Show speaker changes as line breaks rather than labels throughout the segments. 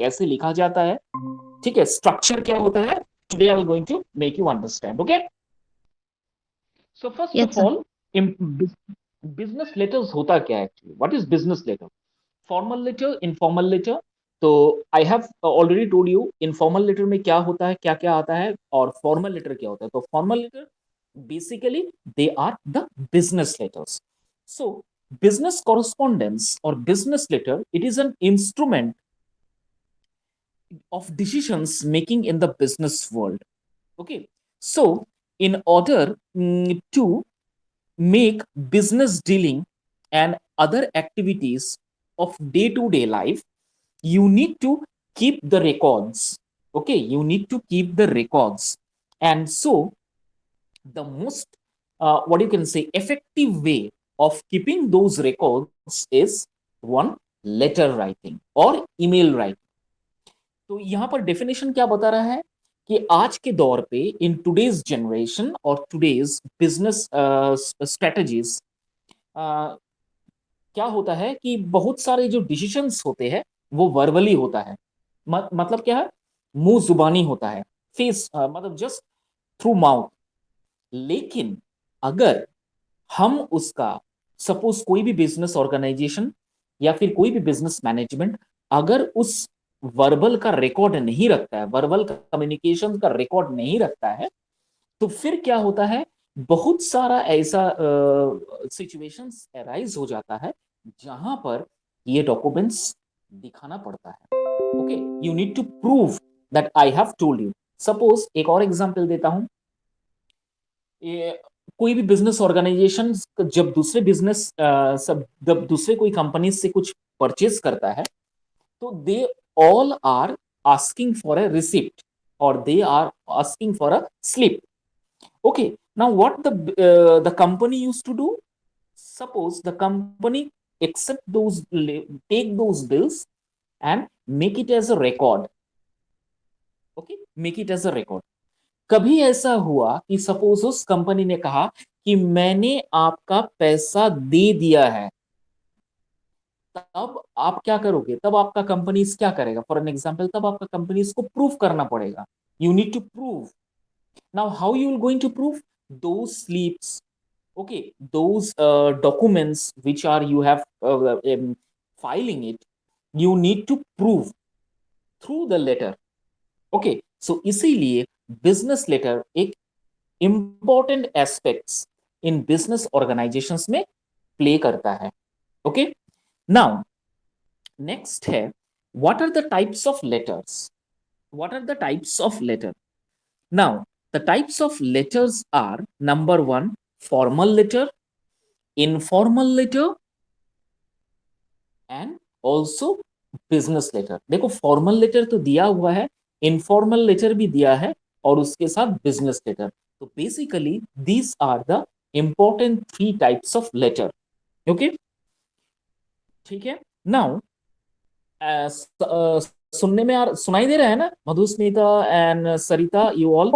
कैसे लिखा जाता है, ठीक है, स्ट्रक्चर क्या होता है, today I am going to make you understand. Okay, so first
Yes,
of
sir.
All, business letters होता क्या है actually, what is business letter? Formal letter, informal letter. तो I have already told you informal letter में क्या होता है, क्या क्या आता है, और फॉर्मल लेटर क्या होता है। तो formal letter basically they are the business letters. So business correspondence or business letter, it is an instrument of decisions making in the business world. Okay, so in order to make business dealing and other activities of day to day life, you need to keep the records. Okay, you need to keep the records. And so the most what you can say effective way of keeping those records is one, letter writing or email writing. तो यहाँ पर definition क्या बता रहा है कि आज के दौर पे, इन टुडेज जनरेशन और टुडेज बिजनेस स्ट्रेटजीज, क्या होता है कि बहुत सारे जो डिसीशंस होते हैं वो वर्बली होता है। मतलब क्या है, मुंह जुबानी होता है, फेस मतलब जस्ट थ्रू माउथ। लेकिन अगर हम उसका, सपोज कोई भी बिजनेस ऑर्गेनाइजेशन या फिर कोई भी बिजनेस मैनेजमेंट अगर उस वर्बल का रिकॉर्ड नहीं रखता है, वर्बल कम्युनिकेशन का रिकॉर्ड नहीं रखता है, तो फिर क्या होता है, बहुत सारा ऐसा सिचुएशंस अराइज हो जाता है जहां पर ये डॉक्यूमेंट्स दिखाना पड़ता है। Okay, you need to prove that I have told you. Suppose एक और एग्जांपल देता हूं, ये कोई भी बिजनेस ऑर्गेनाइजेशन जब दूसरे बिजनेस सब जब दूसरे कोई कंपनी से कुछ परचेज करता है, तो they all are asking for a receipt और they are asking for a slip. Okay, now what the company used to do, suppose the company accept those, take those bills and make it as a record. Okay, make it as a record. कभी ऐसा हुआ कि suppose उस company ने कहा कि मैंने आपका पैसा दे दिया है, तब आप क्या करोगे, तब आपका कंपनी क्या करेगा, फॉर एन एग्जांपल तब आपका कंपनी को प्रूफ करना पड़ेगा। You need to prove. Now how you will going to prove those slips, okay, those documents which are you have filing it, you need to prove through the letter। okay, so इसीलिए business letter एक important aspects in business organisations में play करता है। Okay, now next है, what are the types of letters, what are the types of letter. Now the types of letters are, number one, formal letter, informal letter and also business letter. देखो formal letter तो दिया हुआ है, informal letter भी दिया है, और उसके साथ बिजनेस लेटर। तो basically these are the important three types of letter. Okay, ठीक है। नाउ सुनने में सुनाई दे रहा है ना Madhusmita and Sarita, you all,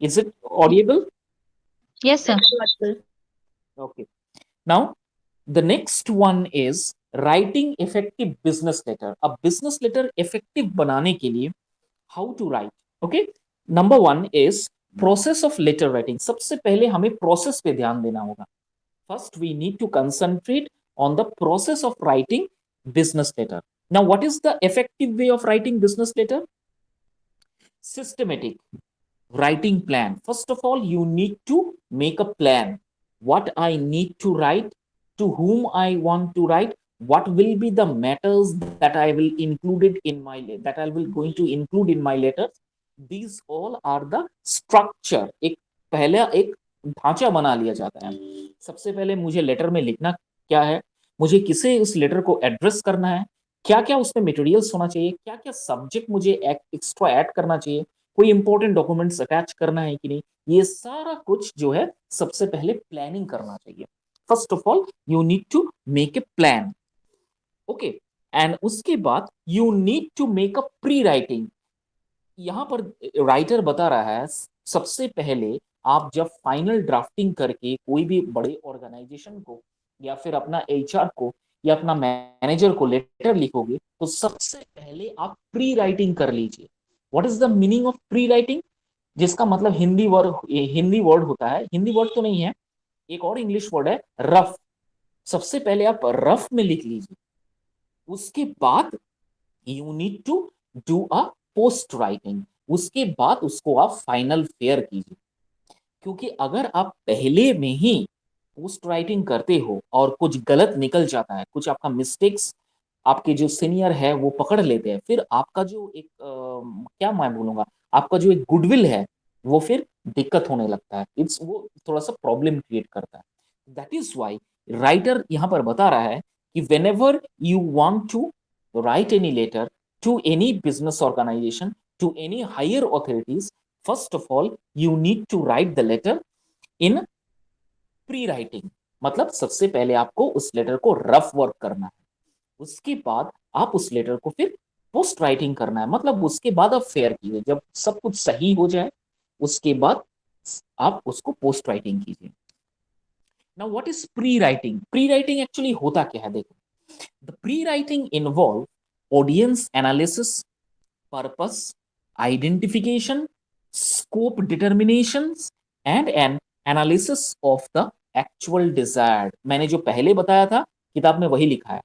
is it audible?
Yes, sir.
Okay, now the next one is writing effective business letter। अब business letter effective बनाने के लिए how to write। okay, number one is process of letter writing। सबसे पहले हमें process पे ध्यान देना होगा। first we need to concentrate on the process of writing business letter। now what is the effective way of writing business letter? Systematic writing plan। first of all you need to make a plan, what I need to write, to whom I want to write, what will be the matters that I will include it in my, that I will going to include in my letters। these all are the structure। एक पहले एक ढांचा बना लिया जाता है। सबसे पहले मुझे लेटर में लिखना क्या है, मुझे किसे उस लेटर को एड्रेस करना है, क्या क्या उसमें मटेरियल्स होना चाहिए, क्या क्या सब्जेक्ट मुझे एक्स्ट्रा ऐड करना चाहिए, कोई इंपॉर्टेंट डॉक्यूमेंट्स अटैच करना है कि नहीं, ये सारा कुछ जो है सबसे पहले प्लानिंग करना चाहिए। First of all you need to make a plan. Okay, and उसके बाद you need to make a pre writing. यहां पर राइटर बता रहा है सबसे पहले आप जब फाइनल ड्राफ्टिंग करके कोई भी बड़े ऑर्गेनाइजेशन को या फिर अपना एचआर को या अपना मैनेजर को लेटर लिखोगे तो सबसे पहले आप प्री राइटिंग कर लीजिए। What is the meaning of pre writing? जिसका मतलब हिंदी वर्ड होता है, हिंदी वर्ड तो नहीं है, एक और इंग्लिश वर्ड है रफ। सबसे पहले आप रफ में लिख लीजिए, उसके बाद you need to do a post writing, उसके बाद उसको आप फाइनल फेयर कीजिए। क्योंकि अगर आप पहले में ही पोस्ट राइटिंग करते हो और कुछ गलत निकल जाता है, कुछ आपका मिस्टेक्स आपके जो सीनियर है वो पकड़ लेते हैं, फिर आपका जो एक क्या मैं बोलूंगा, आपका जो एक गुडविल है वो फिर दिक्कत होने लगता है, इट्स वो थोड़ा सा प्रॉब्लम क्रिएट करता है। दैट इज वाई राइटर यहां पर बता रहा है कि whenever you want to write any letter to any business organisation, to any higher authorities, first of all you need to write the letter in pre writing. मतलब सबसे पहले आपको उस लेटर को रफ वर्क करना है, उसके बाद आप उस लेटर को फिर पोस्ट राइटिंग करना है, मतलब उसके बाद आप फेयर कीजिए, जब सब कुछ सही हो जाए उसके बाद आप उसको पोस्ट राइटिंग कीजिए। Now what is pre writing? Pre writing actually होता क्या है, देखो, the pre writing involve audience analysis, purpose identification, scope determinations and an analysis of the actual desired. मैंने जो पहले बताया था किताब में वही लिखा है।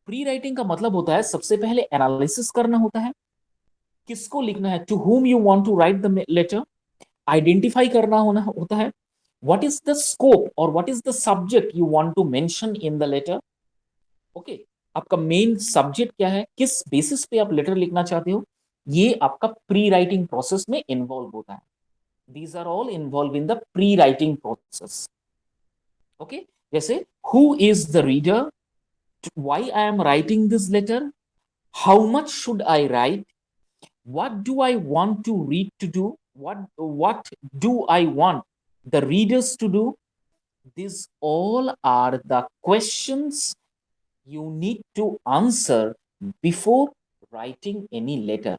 प्री राइटिंग का मतलब होता है सबसे पहले एनालिसिस करना होता है, किसको लिखना है, to whom you want to write the letter, identify करना होना होता है, व्हाट इज द स्कोप और what is the subject you want to mention in the letter. Okay, आपका मेन सब्जेक्ट क्या है, किस बेसिस पे आप लेटर लिखना चाहते हो, ये आपका प्री राइटिंग प्रोसेस में इन्वॉल्व होता है। These are all involve in the pre writing process. Okay, जैसे who is the reader, why I am writing this letter, how much should I write, what do I want to read to do, what do I want the readers to do. These all are the questions you need to answer before writing any letter,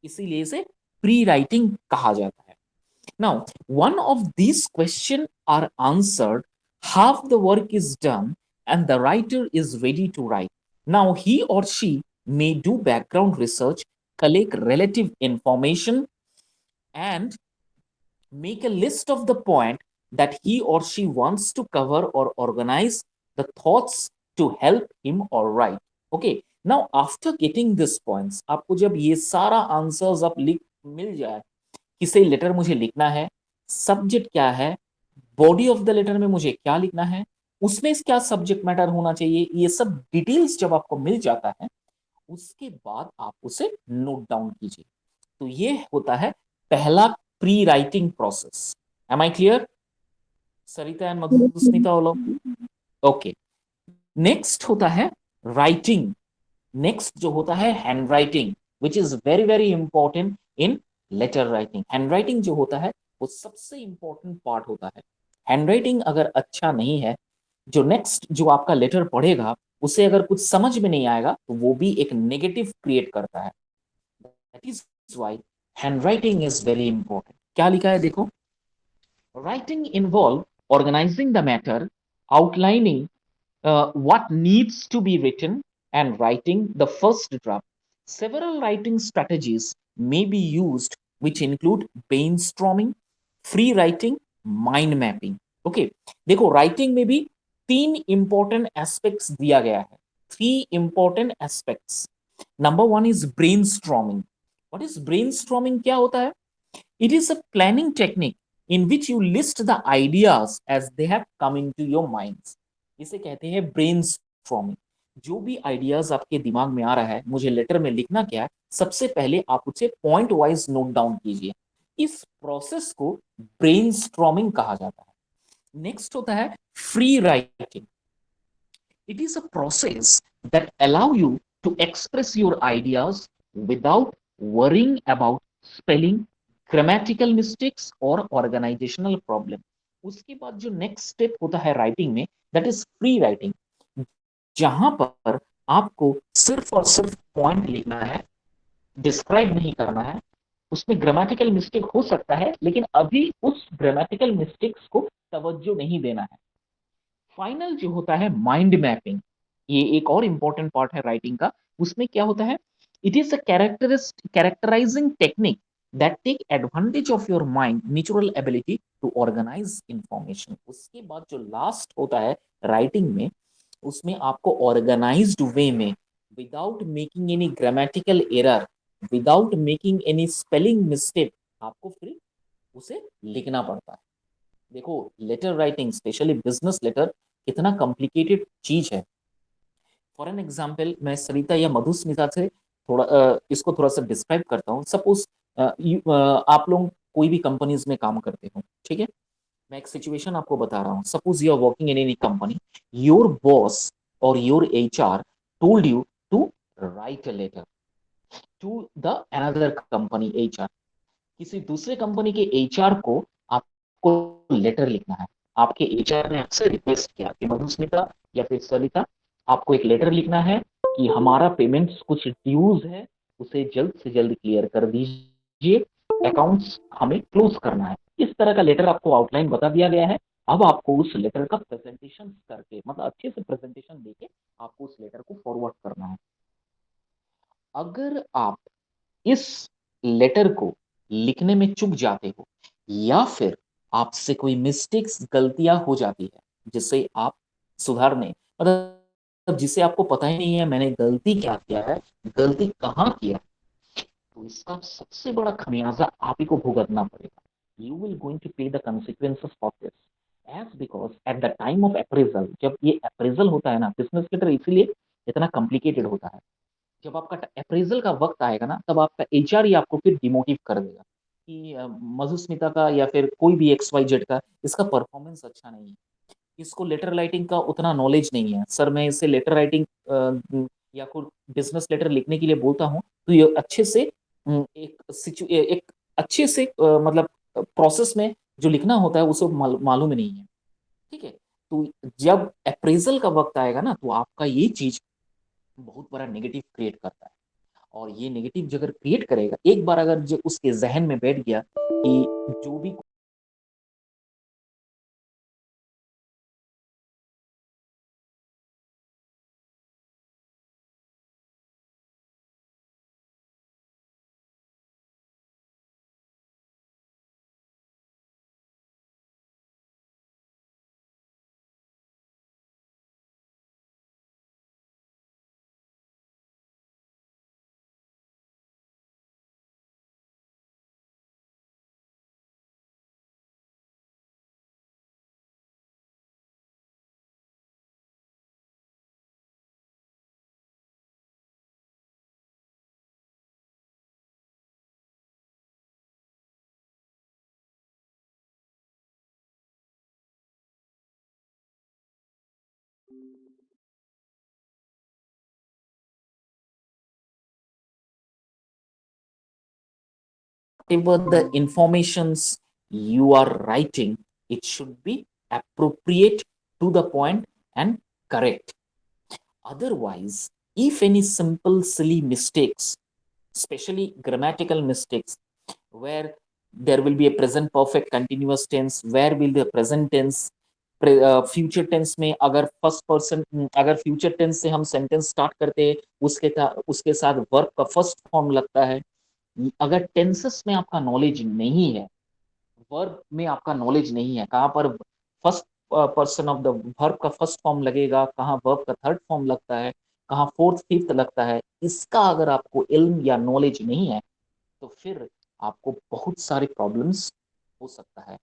इसीलिए इसे pre writing कहा जाता है। Now, one of these questions are answered, half the work is done, and the writer is ready to write. Now, he or she may do background research, collect relative information, and make a list of the point that he or she wants to cover or organize the thoughts to help him or write. Okay, now after getting these points, आपको जब ये सारा answers आप लिख मिल जाए, किसे letter मुझे लिखना है, सब्जेक्ट क्या है, बॉडी ऑफ द लेटर में मुझे क्या लिखना है, उसमें क्या सब्जेक्ट मैटर होना चाहिए, ये सब डिटेल्स जब आपको मिल जाता है उसके बाद आप उसे नोट डाउन कीजिए। तो ये होता है पहला pre writing process. Am I clear Sarita and Madhusmita ओलो? ओके, नेक्स्ट होता है राइटिंग। नेक्स्ट जो होता है handwriting, which is very very important in letter writing. Handwriting जो होता है वो सबसे इंपॉर्टेंट पार्ट होता है। हैंड राइटिंग अगर अच्छा नहीं है, जो नेक्स्ट जो आपका लेटर पढ़ेगा उसे अगर कुछ समझ में नहीं आएगा तो वो भी एक नेगेटिव क्रिएट करता है। That is why handwriting is very important. क्या लिखा है देखो, writing involve organising the matter, outlining what needs to be written, and writing the first draft. Several writing strategies may be used, which include brainstorming, free writing, mind mapping. Okay, देखो writing में भी तीन important aspects दिया गया है, three important aspects. Number one is brainstorming. What is brainstorming, क्या होता है? It is a planning technique in which you list the ideas as they have come into your minds. इसे कहते हैं brain storming. जो भी ideas आपके दिमाग में आ रहा है, मुझे लेटर में लिखना क्या है, सबसे पहले आप उसे पॉइंट वाइज नोट डाउन कीजिए। इस प्रोसेस को ब्रेन स्ट्रॉमिंग कहा जाता है। नेक्स्ट होता है free writing. It is a process that allow you to express your ideas without worrying about spelling, grammatical mistakes और ऑर्गेनाइजेशनल प्रॉब्लम। उसके बाद जो नेक्स्ट स्टेप होता है राइटिंग में, दैट इज फ्री राइटिंग, जहां पर आपको सिर्फ और सिर्फ पॉइंट लिखना है, डिस्क्राइब नहीं करना है। उसमें ग्रामेटिकल मिस्टेक हो सकता है लेकिन अभी उस ग्रामेटिकल मिस्टेक्स को तवज्जो नहीं देना है। फाइनल जो होता है माइंड मैपिंग, ये एक और इंपॉर्टेंट पार्ट है राइटिंग का। उसमें क्या होता है, it is a characterising technique that take advantage of your mind natural ability to organise information. उसके बाद जो लास्ट होता है राइटिंग में, उसमें आपको ऑर्गेनाइज्ड वे में, without making any grammatical error, without making any spelling mistake, आपको फिर उसे लिखना पड़ता है। देखो, letter writing specially business letter कितना कॉम्प्लिकेटेड चीज है। फॉर एन एग्जाम्पल, मैं सरिता या मधुस्मिता से थोड़ा इसको थोड़ा सा डिस्क्राइब करता हूँ। सपोज आप लोग कोई भी कंपनीज में काम करते हो, ठीक है। मैं एक सिचुएशन आपको बता रहा हूँ। Suppose you are working in any company, your boss और your HR told you to write a letter to the another company HR. किसी दूसरे कंपनी के एचआर को आपको लेटर लिखना है। आपके एचआर ने आपसे रिक्वेस्ट किया कि मधुस्मिता या फिर सरिता, आपको एक लेटर लिखना है कि हमारा पेमेंट कुछ ड्यूज है, उसे जल्द से जल्द क्लियर कर दीजिए, अकाउंट्स हमें क्लोज करना है। इस तरह का लेटर आपको आउटलाइन बता दिया गया है। अब आपको उस लेटर का प्रेजेंटेशन करके, मतलब अच्छे से प्रेजेंटेशन देके आपको उस लेटर को फॉरवर्ड करना है। अगर आप इस लेटर को लिखने में चूक जाते हो, या फिर आपसे कोई मिस्टेक्स, गलतियां हो जाती है जिसे आप सुधारने, मतलब जिसे आपको पता ही नहीं है मैंने गलती क्या किया है, गलती कहाँ किया, तो इसका सबसे बड़ा खमियाजा आप ही को भुगतना पड़ेगा। You will going to pay the consequences of this, as because at the time of appraisal, जब ये अप्रेजल होता है ना, बिजनेस लेटर इसीलिए इतना कॉम्प्लिकेटेड होता है। जब आपका अप्रेजल का वक्त आएगा ना, तब आपका एचआर ही आपको फिर डिमोटिव कर देगा कि मधुस्मिता का या फिर कोई भी एक्स वाई जेड का इसका परफॉर्मेंस अच्छा नहीं है, इसको लेटर राइटिंग का उतना नॉलेज नहीं है। सर, मैं इसे लेटर राइटिंग या कोई बिजनेस लेटर लिखने के लिए बोलता हूँ तो ये अच्छे से एक अच्छे से मतलब प्रोसेस में जो लिखना होता है उसे मालूम ही नहीं है, ठीक है। तो जब अप्रेजल का वक्त आएगा ना, तो आपका ये चीज बहुत बड़ा नेगेटिव क्रिएट करता है। और ये नेगेटिव अगर क्रिएट करेगा, एक बार अगर जो उसके जहन में बैठ गया कि जो भी whatever the informations you are writing, it should be appropriate, to the point, and correct. Otherwise, if any simple silly mistakes, especially grammatical mistakes, where there will be a present perfect continuous tense, where will the present tense, future tense में अगर first person, अगर future tense से हम sentence start करते हैं, उसके साथ verb का फर्स्ट फॉर्म लगता है। अगर टेंसेस में आपका नॉलेज नहीं है, वर्ब में आपका नॉलेज नहीं है, कहाँ पर first person of the verb का फर्स्ट फॉर्म लगेगा, कहाँ वर्ब का थर्ड फॉर्म लगता है, कहाँ फोर्थ फिफ्थ लगता है, इसका अगर आपको इल्म या नॉलेज नहीं है, तो फिर आपको बहुत सारे प्रॉब्लम्स हो सकता है।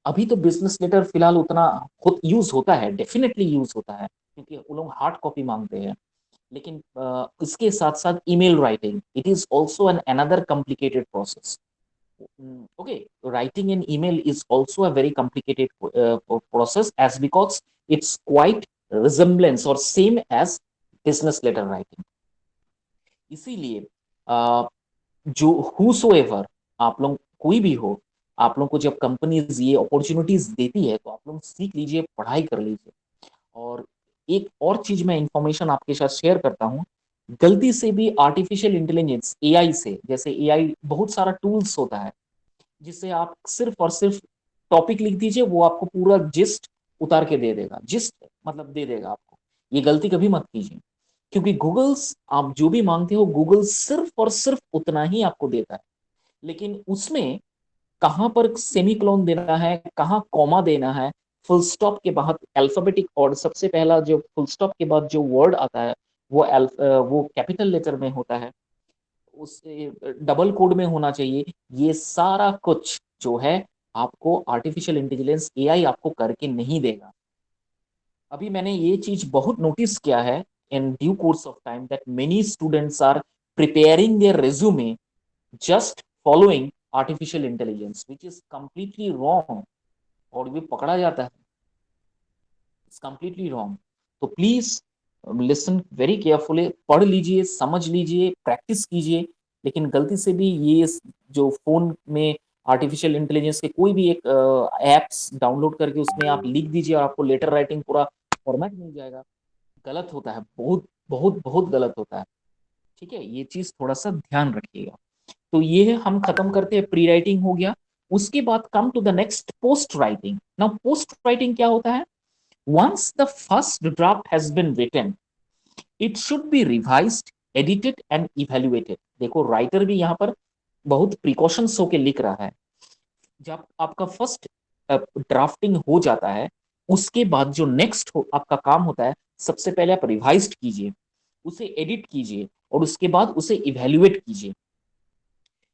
अभी तो बिजनेस लेटर फिलहाल उतना खुद यूज होता है, डेफिनेटली यूज होता है, क्योंकि वो लोग हार्ड कॉपी मांगते हैं। लेकिन इसके साथ साथ email writing, it is also an another complicated process. Okay, writing an email is also a very complicated process, as because it's quite resemblance or same as business letter writing. इसीलिए जो whosoever, आप लोग कोई भी हो, आप लोग को जब कंपनीज ये अपॉर्चुनिटीज देती है, तो आप लोग सीख लीजिए, पढ़ाई कर लीजिए। और एक और चीज मैं इंफॉर्मेशन आपके साथ शेयर करता हूँ। गलती से भी आर्टिफिशियल इंटेलिजेंस एआई से, जैसे एआई बहुत सारा टूल्स होता है जिससे आप सिर्फ और सिर्फ टॉपिक लिख दीजिए, वो आपको पूरा जिस्ट उतार के दे देगा, जिस मतलब दे देगा आपको। ये गलती कभी मत कीजिए, क्योंकि गूगल्स आप जो भी मांगते हो गूगल सिर्फ और सिर्फ उतना ही आपको देता है, लेकिन उसमें कहाँ पर सेमीकोलन देना है, कहाँ कॉमा देना है, फुल स्टॉप के बाद अल्फाबेटिक ऑर्डर, सबसे पहला जो फुल स्टॉप के बाद जो वर्ड आता है वो कैपिटल लेटर में होता है, उसे डबल कोड में होना चाहिए। ये सारा कुछ जो है आपको आर्टिफिशियल इंटेलिजेंस एआई आपको करके नहीं देगा। अभी मैंने ये चीज बहुत नोटिस किया है in due course of time that many students are preparing their resume just following artificial intelligence which is completely wrong, और भी पकड़ा जाता है, इट्स कंप्लीटली रॉन्ग। तो प्लीज लिसन वेरी केयरफुली, पढ़ लीजिए, समझ लीजिए, प्रैक्टिस कीजिए, लेकिन गलती से भी ये जो फोन में आर्टिफिशियल इंटेलिजेंस के कोई भी एक एप्स डाउनलोड करके उसमें आप लिख दीजिए और आपको लेटर राइटिंग पूरा फॉर्मेट मिल जाएगा, गलत होता है, बहुत बहुत बहुत गलत होता है। ठीक है, ये चीज थोड़ा सा ध्यान रखिएगा। तो ये हम खत्म करते हैं, प्री राइटिंग हो गया। उसके बाद come to the next, post writing. Now post writing क्या होता है? Once the first draft has been written, it should be revised, edited and evaluated. देखो राइटर भी यहाँ पर बहुत प्रिकॉशंस होके लिख रहा है। जब आपका फर्स्ट ड्राफ्टिंग हो जाता है, उसके बाद जो नेक्स्ट आपका काम होता है, सबसे पहले आप रिवाइज कीजिए, उसे एडिट कीजिए, और उसके बाद उसे इवेल्युएट कीजिए।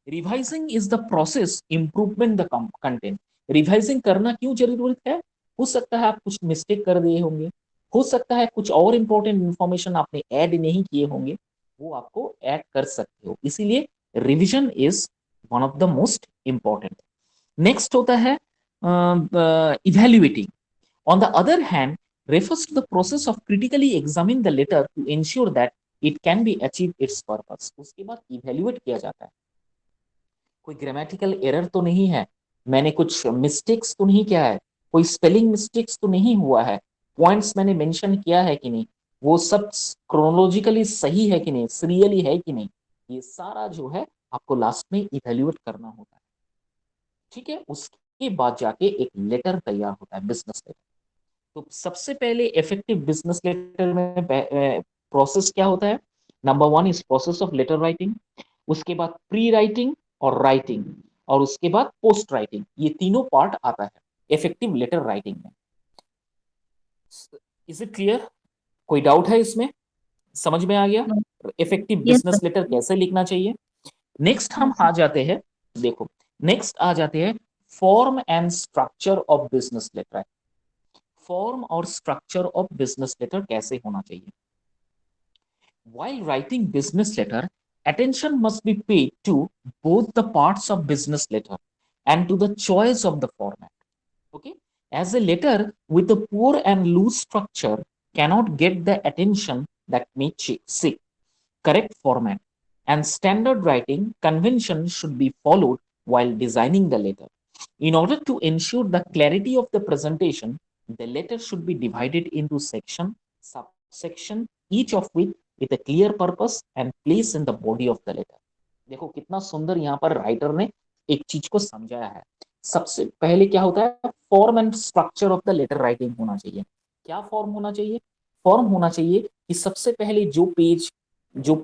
Revising is the process improvement the content. Revising करना क्यों जरूरत है? हो सकता है आप कुछ मिस्टेक कर दिए होंगे, हो सकता है कुछ और इंपॉर्टेंट इंफॉर्मेशन आपने ऐड नहीं किए होंगे, वो आपको ऐड कर सकते हो, इसीलिए revision is one of the most important. Next होता है evaluating. On the other hand, refers to the process of critically examine the letter to ensure that it can be achieved its purpose। उसके बाद evaluate किया जाता है, कोई grammatical error तो नहीं है, मैंने कुछ मिस्टेक्स तो नहीं किया है, कोई स्पेलिंग मिस्टेक्स तो नहीं हुआ है, पॉइंट्स मैंने मेंशन किया है कि नहीं, वो सब क्रोनोलॉजिकली सही है कि नहीं, सीरियली है कि नहीं, ये सारा जो है आपको लास्ट में इवेल्युएट करना होता है। ठीक है, उसके बाद जाके एक लेटर तैयार होता है, बिजनेस लेटर। तो सबसे पहले इफेक्टिव बिजनेस लेटर में प्रोसेस क्या होता है? Number one is process of letter writing, उसके बाद प्री राइटिंग और राइटिंग, और उसके बाद पोस्ट राइटिंग। ये तीनों पार्ट आता है इफेक्टिव लेटर राइटिंग में। Is it clear? कोई डाउट है इसमें? समझ में आ गया effective
yes sir.
Business letter कैसे लिखना चाहिए? नेक्स्ट हम
यस
आ
सर।
जाते हैं, देखो, नेक्स्ट आ जाते हैं form and structure of business letter. Form और स्ट्रक्चर ऑफ बिजनेस लेटर कैसे होना चाहिए? While writing business letter, attention must be paid to both the parts of business letter and to the choice of the format. Okay, as a letter with a poor and loose structure cannot get the attention that may seek. Correct format and standard writing convention should be followed while designing the letter. In order to ensure the clarity of the presentation, the letter should be divided into section, subsection, each of which with a clear purpose and place in the body of the letter. देखो कितना सुंदर यहाँ पर writer ने एक चीज को समझाया है। सबसे पहले क्या होता है? Form and structure of the letter writing होना चाहिए। क्या फॉर्म होना चाहिए? फॉर्म होना चाहिए कि सबसे पहले जो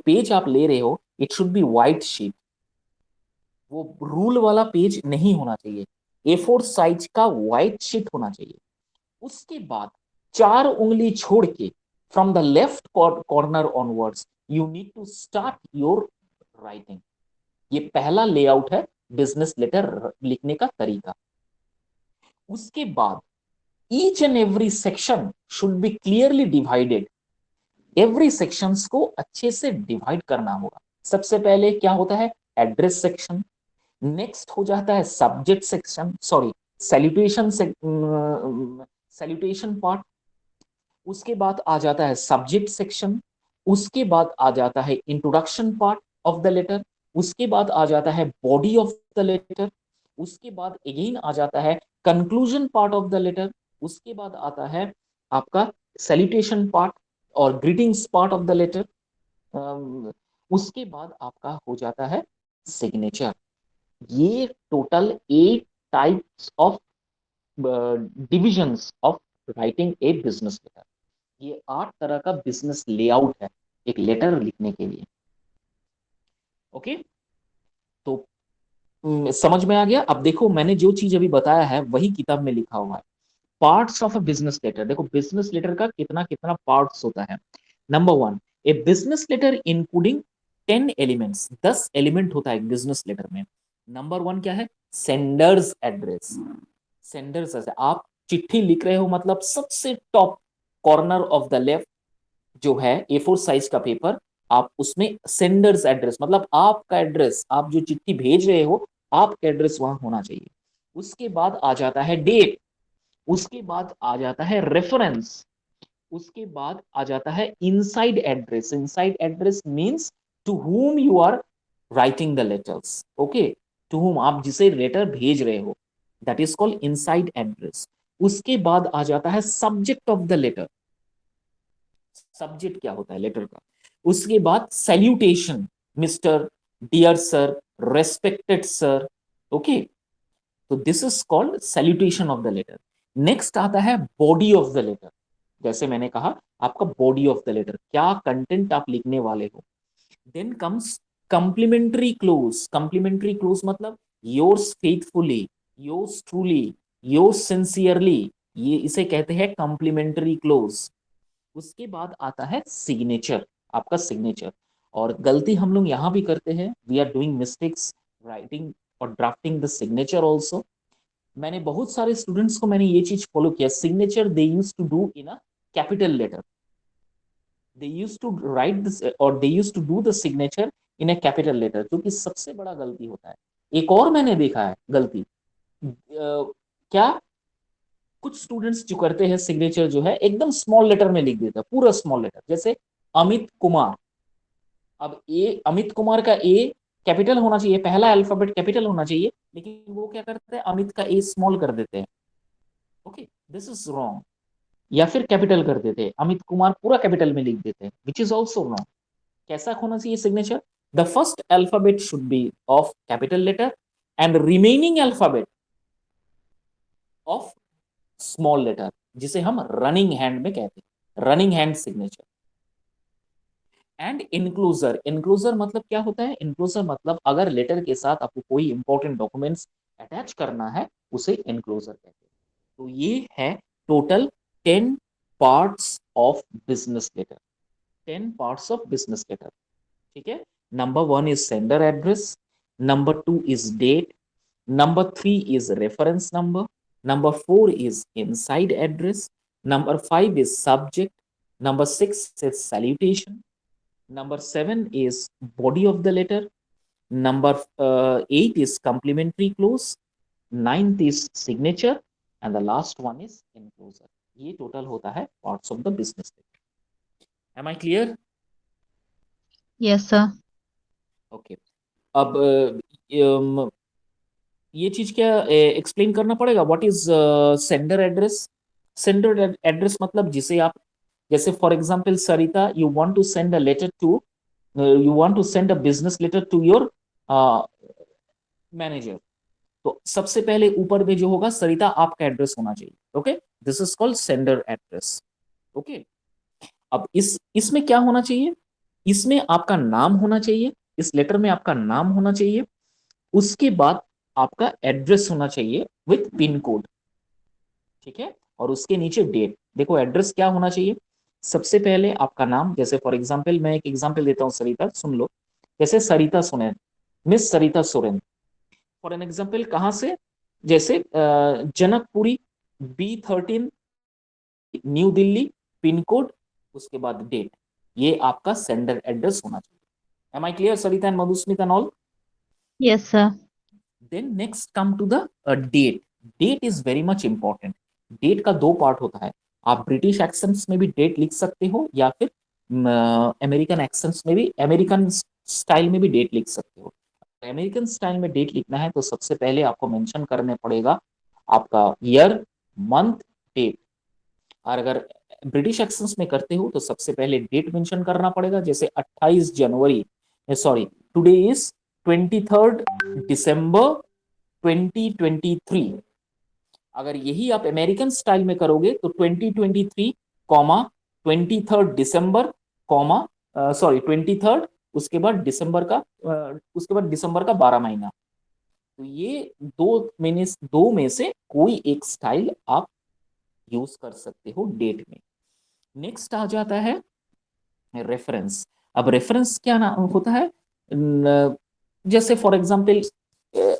पेज आप ले रहे हो, it should B white sheet. वो रूल वाला पेज नहीं होना चाहिए, A4 साइज का व्हाइट शीट होना चाहिए। उसके बाद 4 उंगली छोड़ के from the left corner onwards you need to start your writing. ये पहला लेआउट है बिजनेस लेटर लिखने का तरीका। उसके बाद each and every section should be clearly divided. Every sections को अच्छे से डिवाइड करना होगा। सबसे पहले क्या होता है? Address section. नेक्स्ट हो जाता है subject section, sorry, salutation salutation part. उसके बाद आ जाता है सब्जेक्ट सेक्शन। उसके बाद आ जाता है introduction part of the letter. उसके बाद आ जाता है बॉडी ऑफ द लेटर। उसके बाद अगेन आ जाता है conclusion part of the letter. उसके बाद आता है आपका सैल्यूटेशन पार्ट और greetings part of the letter. उसके बाद आपका हो जाता है सिग्नेचर। ये total 8 types of divisions of writing a business letter. ये 8 तरह का बिजनेस लेआउट है एक लेटर लिखने के लिए। ओके, तो समझ में आ गया। अब देखो मैंने जो चीज अभी बताया है वही किताब में लिखा हुआ है। Parts of a business letter, देखो बिजनेस लेटर का कितना कितना पार्ट्स होता है। Number one, a business letter including 10 elements, 10 element होता है बिजनेस लेटर में। नंबर वन क्या है? Sender's address. सेंडर्स ऐसे आप चिट्ठी लिख रहे हो, मतलब सबसे top corner of the left जो है A4 साइज का पेपर, आप उसमें सेंडर्स एड्रेस, मतलब आपका एड्रेस, आप जो चिट्ठी भेज रहे हो आपका एड्रेस वहां होना चाहिए। उसके बाद आ जाता है डेट, उसके बाद आ जाता है रेफरेंस, उसके बाद आ जाता है inside address. Inside address means to whom you are writing the letters. Okay, to whom, आप जिसे लेटर भेज रहे हो, that is called inside address. उसके बाद आ जाता है subject of the letter. Subject क्या होता है लेटर का? उसके बाद salutation, mister, dear sir, respected sir. Okay, तो this is called salutation of the letter. Next आता है बॉडी ऑफ द लेटर। जैसे मैंने कहा, आपका बॉडी ऑफ द लेटर, क्या कंटेंट आप लिखने वाले हो। Then comes complimentary close. Complimentary close मतलब yours faithfully, yours truly, yours sincerely, ये इसे कहते हैं कम्प्लीमेंट्री क्लोज। उसके बाद आता है सिग्नेचर, आपका सिग्नेचर। और गलती हम लोग यहां भी करते हैं, we are doing mistakes writing और ड्राफ्टिंग द सिग्नेचर ऑल्सो। मैंने बहुत सारे स्टूडेंट्स को मैंने ये चीज फॉलो किया, signature they use to do in a capital letter, they use to write this और they use to do the signature in a capital letter, जो कि सबसे बड़ा गलती होता है। एक और मैंने देखा है गलती, क्या, कुछ स्टूडेंट्स जो करते हैं सिग्नेचर जो है एकदम स्मॉल लेटर में लिख देता है, पूरा स्मॉल लेटर, जैसे अमित कुमार। अब ए, अमित कुमार का ए कैपिटल होना चाहिए, पहला अल्फाबेट कैपिटल होना चाहिए, लेकिन वो क्या करते हैं, अमित का ए स्मॉल कर देते हैं। Okay, this is wrong. या फिर कैपिटल कर देते हैं, अमित कुमार पूरा कैपिटल में लिख देते हैं, विच इज ऑल्सो रॉन्ग। कैसा होना चाहिए signature? The first alphabet should be of capital letter and remaining alphabet of small letter, जिसे हम रनिंग हैंड में कहते हैं, running hand signature. And enclosure, enclosure मतलब क्या होता है? इनक्लूजर मतलब अगर लेटर के साथ आपको कोई इंपॉर्टेंट डॉक्यूमेंट्स अटैच करना है, उसे इनक्लूजर कहते हैं। तो ये है total 10 parts of business letter, 10 parts of business letter. ठीक है, number one is sender address, number two is date, number three is reference number, number four is inside address, number five is subject, number 6 is salutation, number 7 is body of the letter, number 8 is complimentary clause, ninth is signature, and the last one is enclosure। ये total होता है parts of the business letter. Am I clear?
Yes, sir.
Okay, अब ये चीज क्या explain करना पड़ेगा, what is sender address. Sender address मतलब जिसे आप, जैसे for example Sarita, you want to send a letter to, you want to send a business letter to your manager, तो सबसे पहले ऊपर में जो होगा सरिता आपका एड्रेस होना चाहिए। Okay, this is called sender address. Okay, अब इसमें क्या होना चाहिए? इसमें आपका नाम होना चाहिए, इस लेटर में आपका नाम होना चाहिए, उसके बाद आपका एड्रेस होना चाहिए विथ पिन कोड। ठीक है, और उसके नीचे डेट। देखो एड्रेस क्या होना चाहिए, सबसे पहले आपका नाम, जैसे फॉर एग्जांपल मैं एक एग्जांपल देता हूँ सरिता, सुन लो। जैसे Sarita Soren, miss Sarita Soren, for an example कहाँ से, जैसे Janakpuri, B13, new Delhi, pin code, उसके बाद डेट। ये आपका सेंडर एड्रेस होना चाहिए। Am I clear Sarita and Madhusmita and all?
Yes, sir.
Then next come to the date. Date is very much important. Date का दो पार्ट होता है, आप ब्रिटिश एक्सेंट्स में भी डेट लिख सकते हो, या फिर अमेरिकन एक्सेंट्स में भी, अमेरिकन स्टाइल में भी डेट लिख सकते हो। अमेरिकन स्टाइल में डेट लिखना है तो सबसे पहले आपको मेंशन करने पड़ेगा आपका ईयर, मंथ, डेट। और अगर ब्रिटिश एक्सेंट्स में करते हो तो सबसे पहले डेट मेंशन करना पड़ेगा, जैसे 28 जनवरी, सॉरी, टुडे इज 23 दिसंबर 2023। अगर यही आप अमेरिकन स्टाइल में करोगे तो 2023 कॉमा 23 दिसंबर कॉमा सॉरी 23, उसके बाद दिसंबर का उसके बाद दिसंबर का 12 महीना। तो ये 2 महीने, 2 में से कोई एक स्टाइल आप यूज कर सकते हो डेट में। नेक्स्ट आ जाता है रेफरेंस। अब रेफरेंस क्या नाम होता है? जैसे फॉर एग्जांपल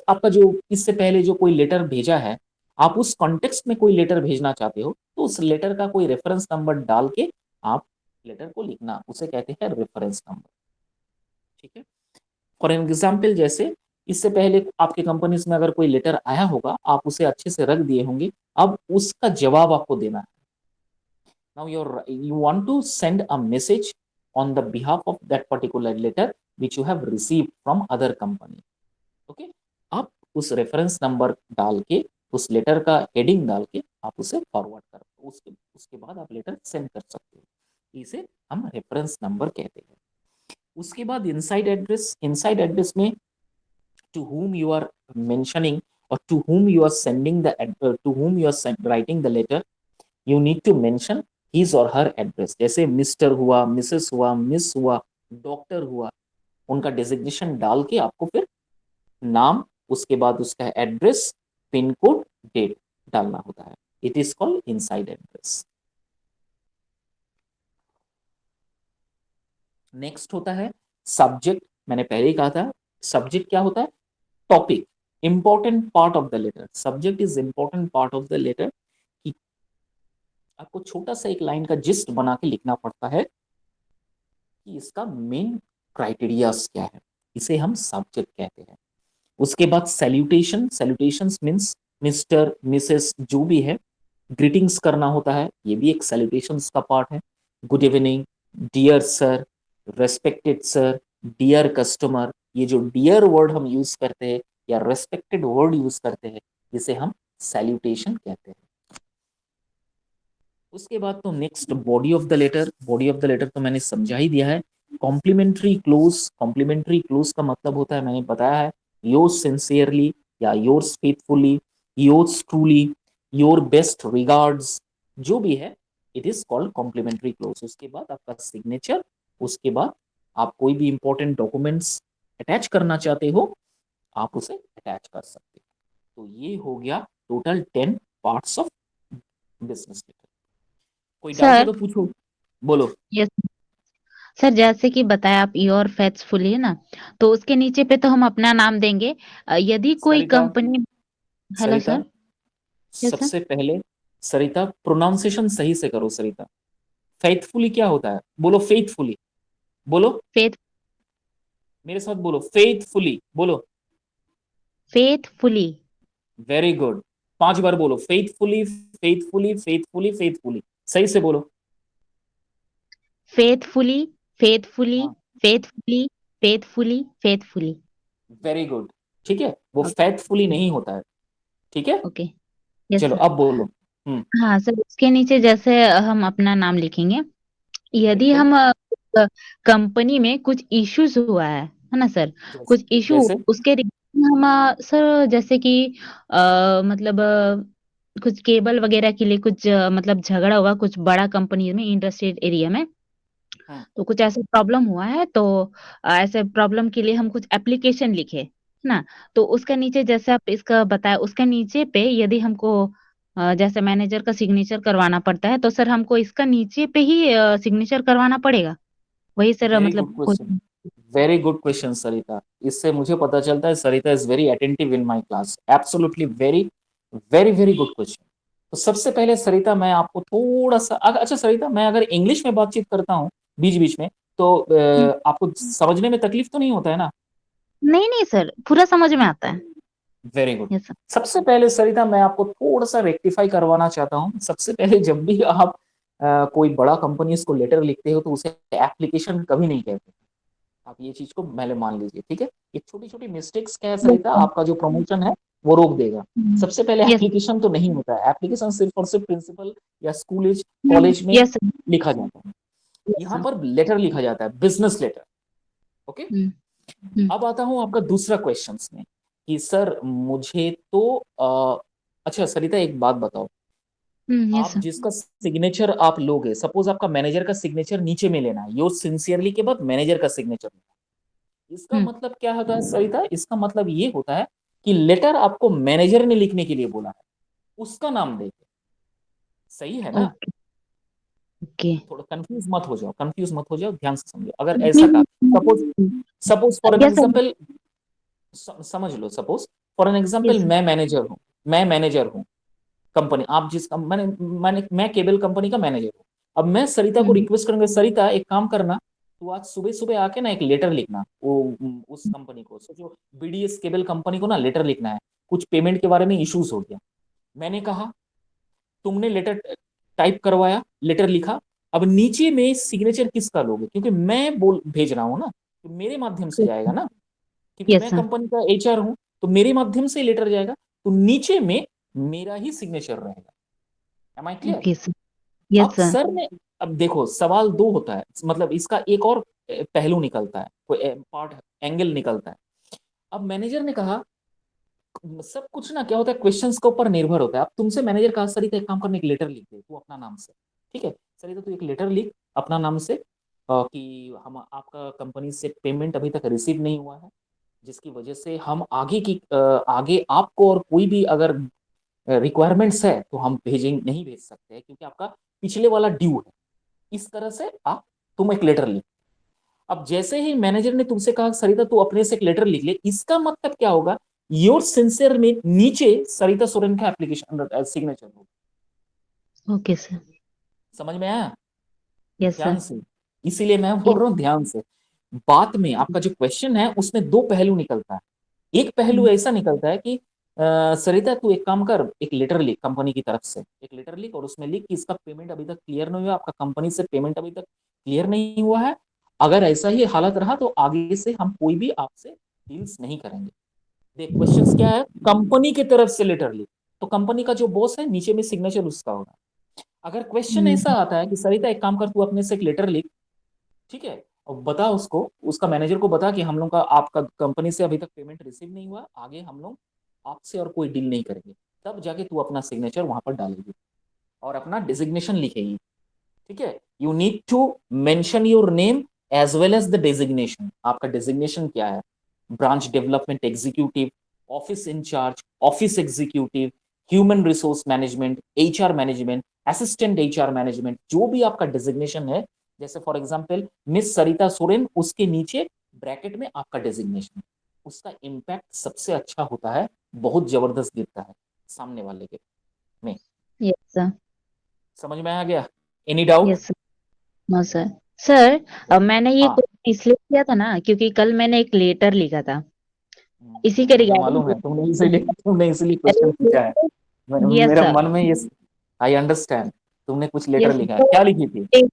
आपका जो इससे पहले जो कोई लेटर भेजा है, आप उस कॉन्टेक्स्ट में कोई लेटर भेजना चाहते हो तो उस लेटर का कोई रेफरेंस नंबर डाल के आप लेटर को लिखना, उसे कहते हैं रेफरेंस नंबर। ठीक है। फॉर एग्जाम्पल जैसे इससे पहले आपके कंपनीज में अगर कोई लेटर आया होगा, आप उसे अच्छे से रख दिए होंगे, अब उसका जवाब आपको देना है। now you want to send a message on the behalf of that particular letter which you have received from other company. Okay. आप उस रेफरेंस नंबर डाल के, उस लेटर का हेडिंग डाल के आप उसे फॉरवर्ड कर, उसके उसके बाद आप लेटर सेंड कर सकते हो। इसे हम रेफरेंस नंबर कहते हैं। उसके बाद इनसाइड एड्रेस। इनसाइड एड्रेस में to whom you are mentioning or to whom you are sending the to whom you are writing the letter, you need to mention his or her address। जैसे mister हुआ, Mrs हुआ, miss हुआ, doctor हुआ, उनका designation डाल के आपको फिर नाम, उसके बाद उसका एड्रेस, पिन कोड, डेट डालना होता है। It is called inside address. Next होता है सब्जेक्ट। मैंने पहले ही कहा था सब्जेक्ट क्या होता है? Topic, important part of the letter. Subject is important part of the letter. कि आपको छोटा सा एक लाइन का जिस्ट बना के लिखना पड़ता है कि इसका मेन क्राइटेरियाज क्या है, इसे हम सब्जेक्ट कहते हैं। उसके बाद salutation. Salutations means mister, Mrs जो भी है, ग्रीटिंग्स करना होता है, ये भी एक सैल्यूटेशंस का पार्ट है। Good evening, dear sir, respected sir, dear customer, ये जो डियर वर्ड हम यूज करते हैं या रेस्पेक्टेड वर्ड यूज करते हैं, इसे हम सैल्यूटेशन कहते हैं। उसके बाद तो next body of the letter. Body of the letter तो मैंने समझा ही दिया है। Complimentary close. कॉम्प्लीमेंट्री क्लोज का मतलब होता है, मैंने बताया है, योर्स सिंसियरली या yours faithfully, yours truly, your best regards, जो भी है, it is called complimentary close. उसके बाद आपका सिग्नेचर। उसके बाद आप कोई भी इंपॉर्टेंट डॉक्यूमेंट्स अटैच करना चाहते हो, आप उसे अटैच कर सकते हो। तो ये हो गया total 10 parts of business letter. कोई डाउट है
सर।
तो पूछो, बोलो।
यस सर, जैसे कि बताया आप योर फेथफुली है ना, तो उसके नीचे पे तो हम अपना नाम देंगे। यदि कोई
सरिता,
कंपनी। हेलो
सरिता,
सर। Yes sir.
सबसे पहले सरिता प्रोनाउंसिएशन सही से करो सरिता। फेथफुली क्या होता है? बोलो फेथफुली, बोलो
फेथ
मेरे साथ, बोलो फेथफुली, बोलो।
फेथफुली।
Very good. 5 बार बोलो फेथफुली, फेथफुली, फेथफुली, फेथफुली, सही से बोलो।
फेथफुली। फेथफुली।
हाँ,
faithfully. Faithfully. Faithfully.
Very good. ठीक है, वो
ओके।
फेथफुली नहीं होता है। ठीक है,
ओके। यस
चलो
सर।
अब बोलो।
हाँ सर, उसके नीचे जैसे हम अपना नाम लिखेंगे। यदि
बिल्कुल।
हम कंपनी में कुछ इश्यूज हुआ है ना सर।
जैसे
कुछ इशू
जैसे
उसके रिगार्डिंग हम सर, जैसे कि मतलब कुछ केबल वगैरह के लिए कुछ मतलब झगड़ा हुआ कुछ बड़ा कंपनी में इंडस्ट्रियल एरिया में।
हम्म,
तो कुछ ऐसा प्रॉब्लम हुआ है, तो ऐसे प्रॉब्लम के लिए हम कुछ एप्लीकेशन लिखे है ना। तो उसका नीचे जैसे आप इसका बताया, उसका नीचे पे यदि हमको जैसे मैनेजर का सिग्नेचर करवाना पड़ता है, तो सर हमको इसका नीचे पे ही सिग्नेचर करवाना पड़ेगा। वही सर
वेरी गुड
मतलब
question.
Question.
Very good question Sarita. इससे मुझे पता चलता है Sarita is very attentive in my class. Absolutely very very very good question. तो सबसे पहले सरिता मैं आपको थोड़ा सा अच्छा सरिता, मैं अगर इंग्लिश में बातचीत करता हूँ बीच बीच में तो आपको समझने में तकलीफ तो नहीं होता है ना?
नहीं नहीं सर, पूरा समझ में आता है।
Very good.
Yes sir.
सबसे पहले सरिता मैं आपको थोड़ा सा रेक्टिफाई करवाना चाहता हूँ। सबसे पहले जब भी आप कोई बड़ा कंपनी को लेटर लिखते हो तो उसे एप्लीकेशन कभी नहीं कहते। आप ये चीज को पहले मान लीजिए, ठीक है? ये छोटी छोटी मिस्टेक्स क्या है
यस
सरिता,
सर।
आपका जो प्रमोशन है वो रोक देगा। सबसे पहले
यस।
एप्लीकेशन तो नहीं होता है। एप्लीकेशन सिर्फ और सिर्फ प्रिंसिपल या स्कूल कॉलेज में
यस सर।
लिखा जाता है।
यस
यहाँ
सर।
पर लेटर लिखा जाता है, बिजनेस लेटर। ओके।
हम्म। हम्म।
अब आता हूं आपका दूसरा क्वेश्चन में कि सर मुझे तो अच्छा सरिता, एक बात बताओ,
यस
आप
सर।
जिसका सिग्नेचर आप लोगे, सपोज आपका मैनेजर का सिग्नेचर नीचे में लेना है, योर सिंसियरली के बाद मैनेजर का सिग्नेचर लेना है। इसका
हम्म।
मतलब क्या होता है सरिता? इसका मतलब ये होता है कि लेटर आपको मैनेजर ने लिखने के लिए बोला है, उसका नाम देके। सही है ना?
ओके। ओके।
थोड़ा कंफ्यूज मत हो जाओ, कंफ्यूज मत हो जाओ, ध्यान से समझो। अगर ऐसा का suppose, suppose for an
yes sir.
Example, समझ लो, suppose for an example
yes sir.
मैं मैनेजर हूँ, मैं मैनेजर हूँ कंपनी, आप जिस मैंने मैं केबल कंपनी का मैनेजर हूँ। अब मैं सरिता को
हम्म।
रिक्वेस्ट करूंगा, सरिता एक काम करना, तो आज सुबह सुबह आके ना एक लेटर लिखना, वो उस कंपनी को, सोचो बीडीएस केबल कंपनी को ना लेटर लिखना है, कुछ पेमेंट के बारे में इश्यूज हो गया। मैंने कहा, तुमने लेटर टाइप करवाया, लेटर लिखा, अब नीचे में सिग्नेचर किसका लोगे? क्योंकि मैं बोल भेज रहा हूँ ना, तो मेरे माध्यम से जाएगा ना, क्योंकि
यस
मैं
सर।
कंपनी का एचआर हूँ, तो मेरे माध्यम से लेटर जाएगा, तो नीचे में मेरा ही सिग्नेचर रहेगा। Am I clear?
Okay sir. Yes
अब
सर।
सर ने, अब देखो सवाल दो होता है, मतलब इसका एक और पहलू निकलता है, कोई पार्ट एंगल निकलता है। अब मैनेजर ने कहा, सब कुछ ना क्या होता है, क्वेश्चंस के ऊपर निर्भर होता है। अब तुमसे मैनेजर कहा, सर एक काम करने, एक लेटर लिख दे तू अपना नाम से। ठीक है सर, तो तू एक लेटर लिख अपना नाम से, कि हम आपका कंपनी से पेमेंट अभी तक रिसीव नहीं हुआ है, जिसकी वजह से हम आगे की आगे आपको और कोई भी अगर रिक्वायरमेंट्स है तो हम भेजेंगे, नहीं भेज सकते हैं, क्योंकि आपका पिछले वाला ड्यू है। इस तरह से आप, तुम एक लेटर लिख। अब जैसे ही मैनेजर ने तुमसे कहा, सरिता तू अपने से एक लेटर लिख ले, इसका मतलब क्या होगा? योर सिंसियर में नीचे सरिता सोरेन का एप्लीकेशन सिग्नेचर होगा।
Okay sir.
समझ में आया?
यस
ध्यान
सर।
से, इसीलिए मैं बोल रहा हूँ ध्यान से। बात में आपका जो क्वेश्चन है उसमें दो पहलू निकलता है। एक पहलू ऐसा निकलता है कि सरिता तू एक काम कर, एक लेटर लिख कंपनी की तरफ से, एक लेटर लिख, और उसमें लिख कि इसका पेमेंट अभी तक क्लियर नहीं हुआ, आपका कंपनी से पेमेंट अभी तक क्लियर नहीं हुआ है। अगर ऐसा ही हालत रहा तो आगे से हम कोई भी आपसे डील्स नहीं करेंगे। देख क्वेश्चंस क्या है, कंपनी की तरफ से लेटर लिख, तो कंपनी का जो बॉस है नीचे में सिग्नेचर उसका होगा। अगर क्वेश्चन ऐसा आता है कि सरिता एक काम कर, तू अपने से एक लेटर लिख, ठीक है, और बता उसको, उसका मैनेजर को बता कि हम लोग का, आपका कंपनी से अभी तक पेमेंट रिसीव नहीं हुआ, आगे हम लोग आपसे और कोई डील नहीं करेंगे, तब जाके तू अपना सिग्नेचर वहां पर डालेगी और अपना डिजिग्नेशन लिखेगी। ठीक है, you need to mention your name as well as the designation. आपका डेजिग्नेशन क्या है? Branch development executive, office incharge, office executive, human resource management, HR management, assistant HR management, जो भी आपका डेजिग्नेशन है। जैसे for example miss Sarita Soren, उसके नीचे ब्रैकेट में आपका डेजिग्नेशन, उसका इम्पैक्ट सबसे अच्छा होता है, बहुत जबरदस्त दिखता है सामने वाले के में।
Yes sir.
समझ में आ गया? Any doubt?
Yes sir. No sir. Sir, मैंने ये
हाँ,
क्वेश्चन इसलिए किया था ना क्योंकि कल मैंने एक लेटर लिखा था इसी के
मुझे
रिगार्डिंग।
मालूम है, तुमने इसीलिए क्वेश्चन पूछा है।
यस
मेरा
सर।
मन में ये, आई अंडरस्टैंड, तुमने कुछ लेटर
यस
लिखा है,
तो
क्या लिखी थी?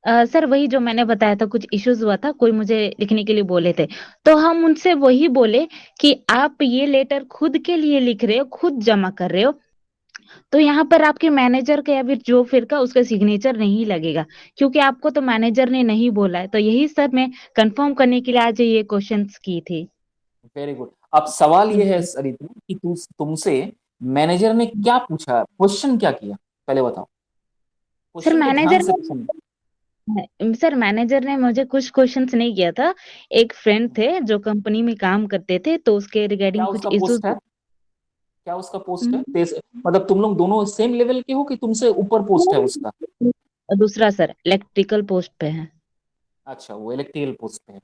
सर वही जो मैंने बताया था, कुछ इश्यूज हुआ था, कोई मुझे लिखने के लिए बोले थे, तो हम उनसे वही बोले कि आप ये लेटर खुद के लिए लिख रहे हो, खुद जमा कर रहे हो, तो यहाँ पर आपके मैनेजर का या फिर जो फिर का उसका सिग्नेचर नहीं लगेगा, क्योंकि आपको तो मैनेजर ने नहीं बोला है। तो यही सर मैं कंफर्म करने के लिए आज ये क्वेश्चंस की थी।
Very good. अब सवाल ये है सरिता कि तुमसे मैनेजर ने क्या पूछा, क्वेश्चन क्या किया, पहले बताओ,
सर
क्वेश्चन को ध्यान
मैनेजर
से सुनो।
सर मैनेजर ने मुझे कुछ क्वेश्चंस नहीं किया था। एक फ्रेंड थे जो कंपनी में काम करते थे, तो उसके
क्या
रिगार्डिंग कुछ
उसका
इश्यूज।
पोस्ट है? क्या उसका पोस्ट है? मतलब तुम लोग दोनों सेम लेवल के हो कि तुमसे ऊपर पोस्ट है उसका?
दूसरा सर इलेक्ट्रिकल पोस्ट पे है।
अच्छा, वो इलेक्ट्रिकल पोस्ट पे है।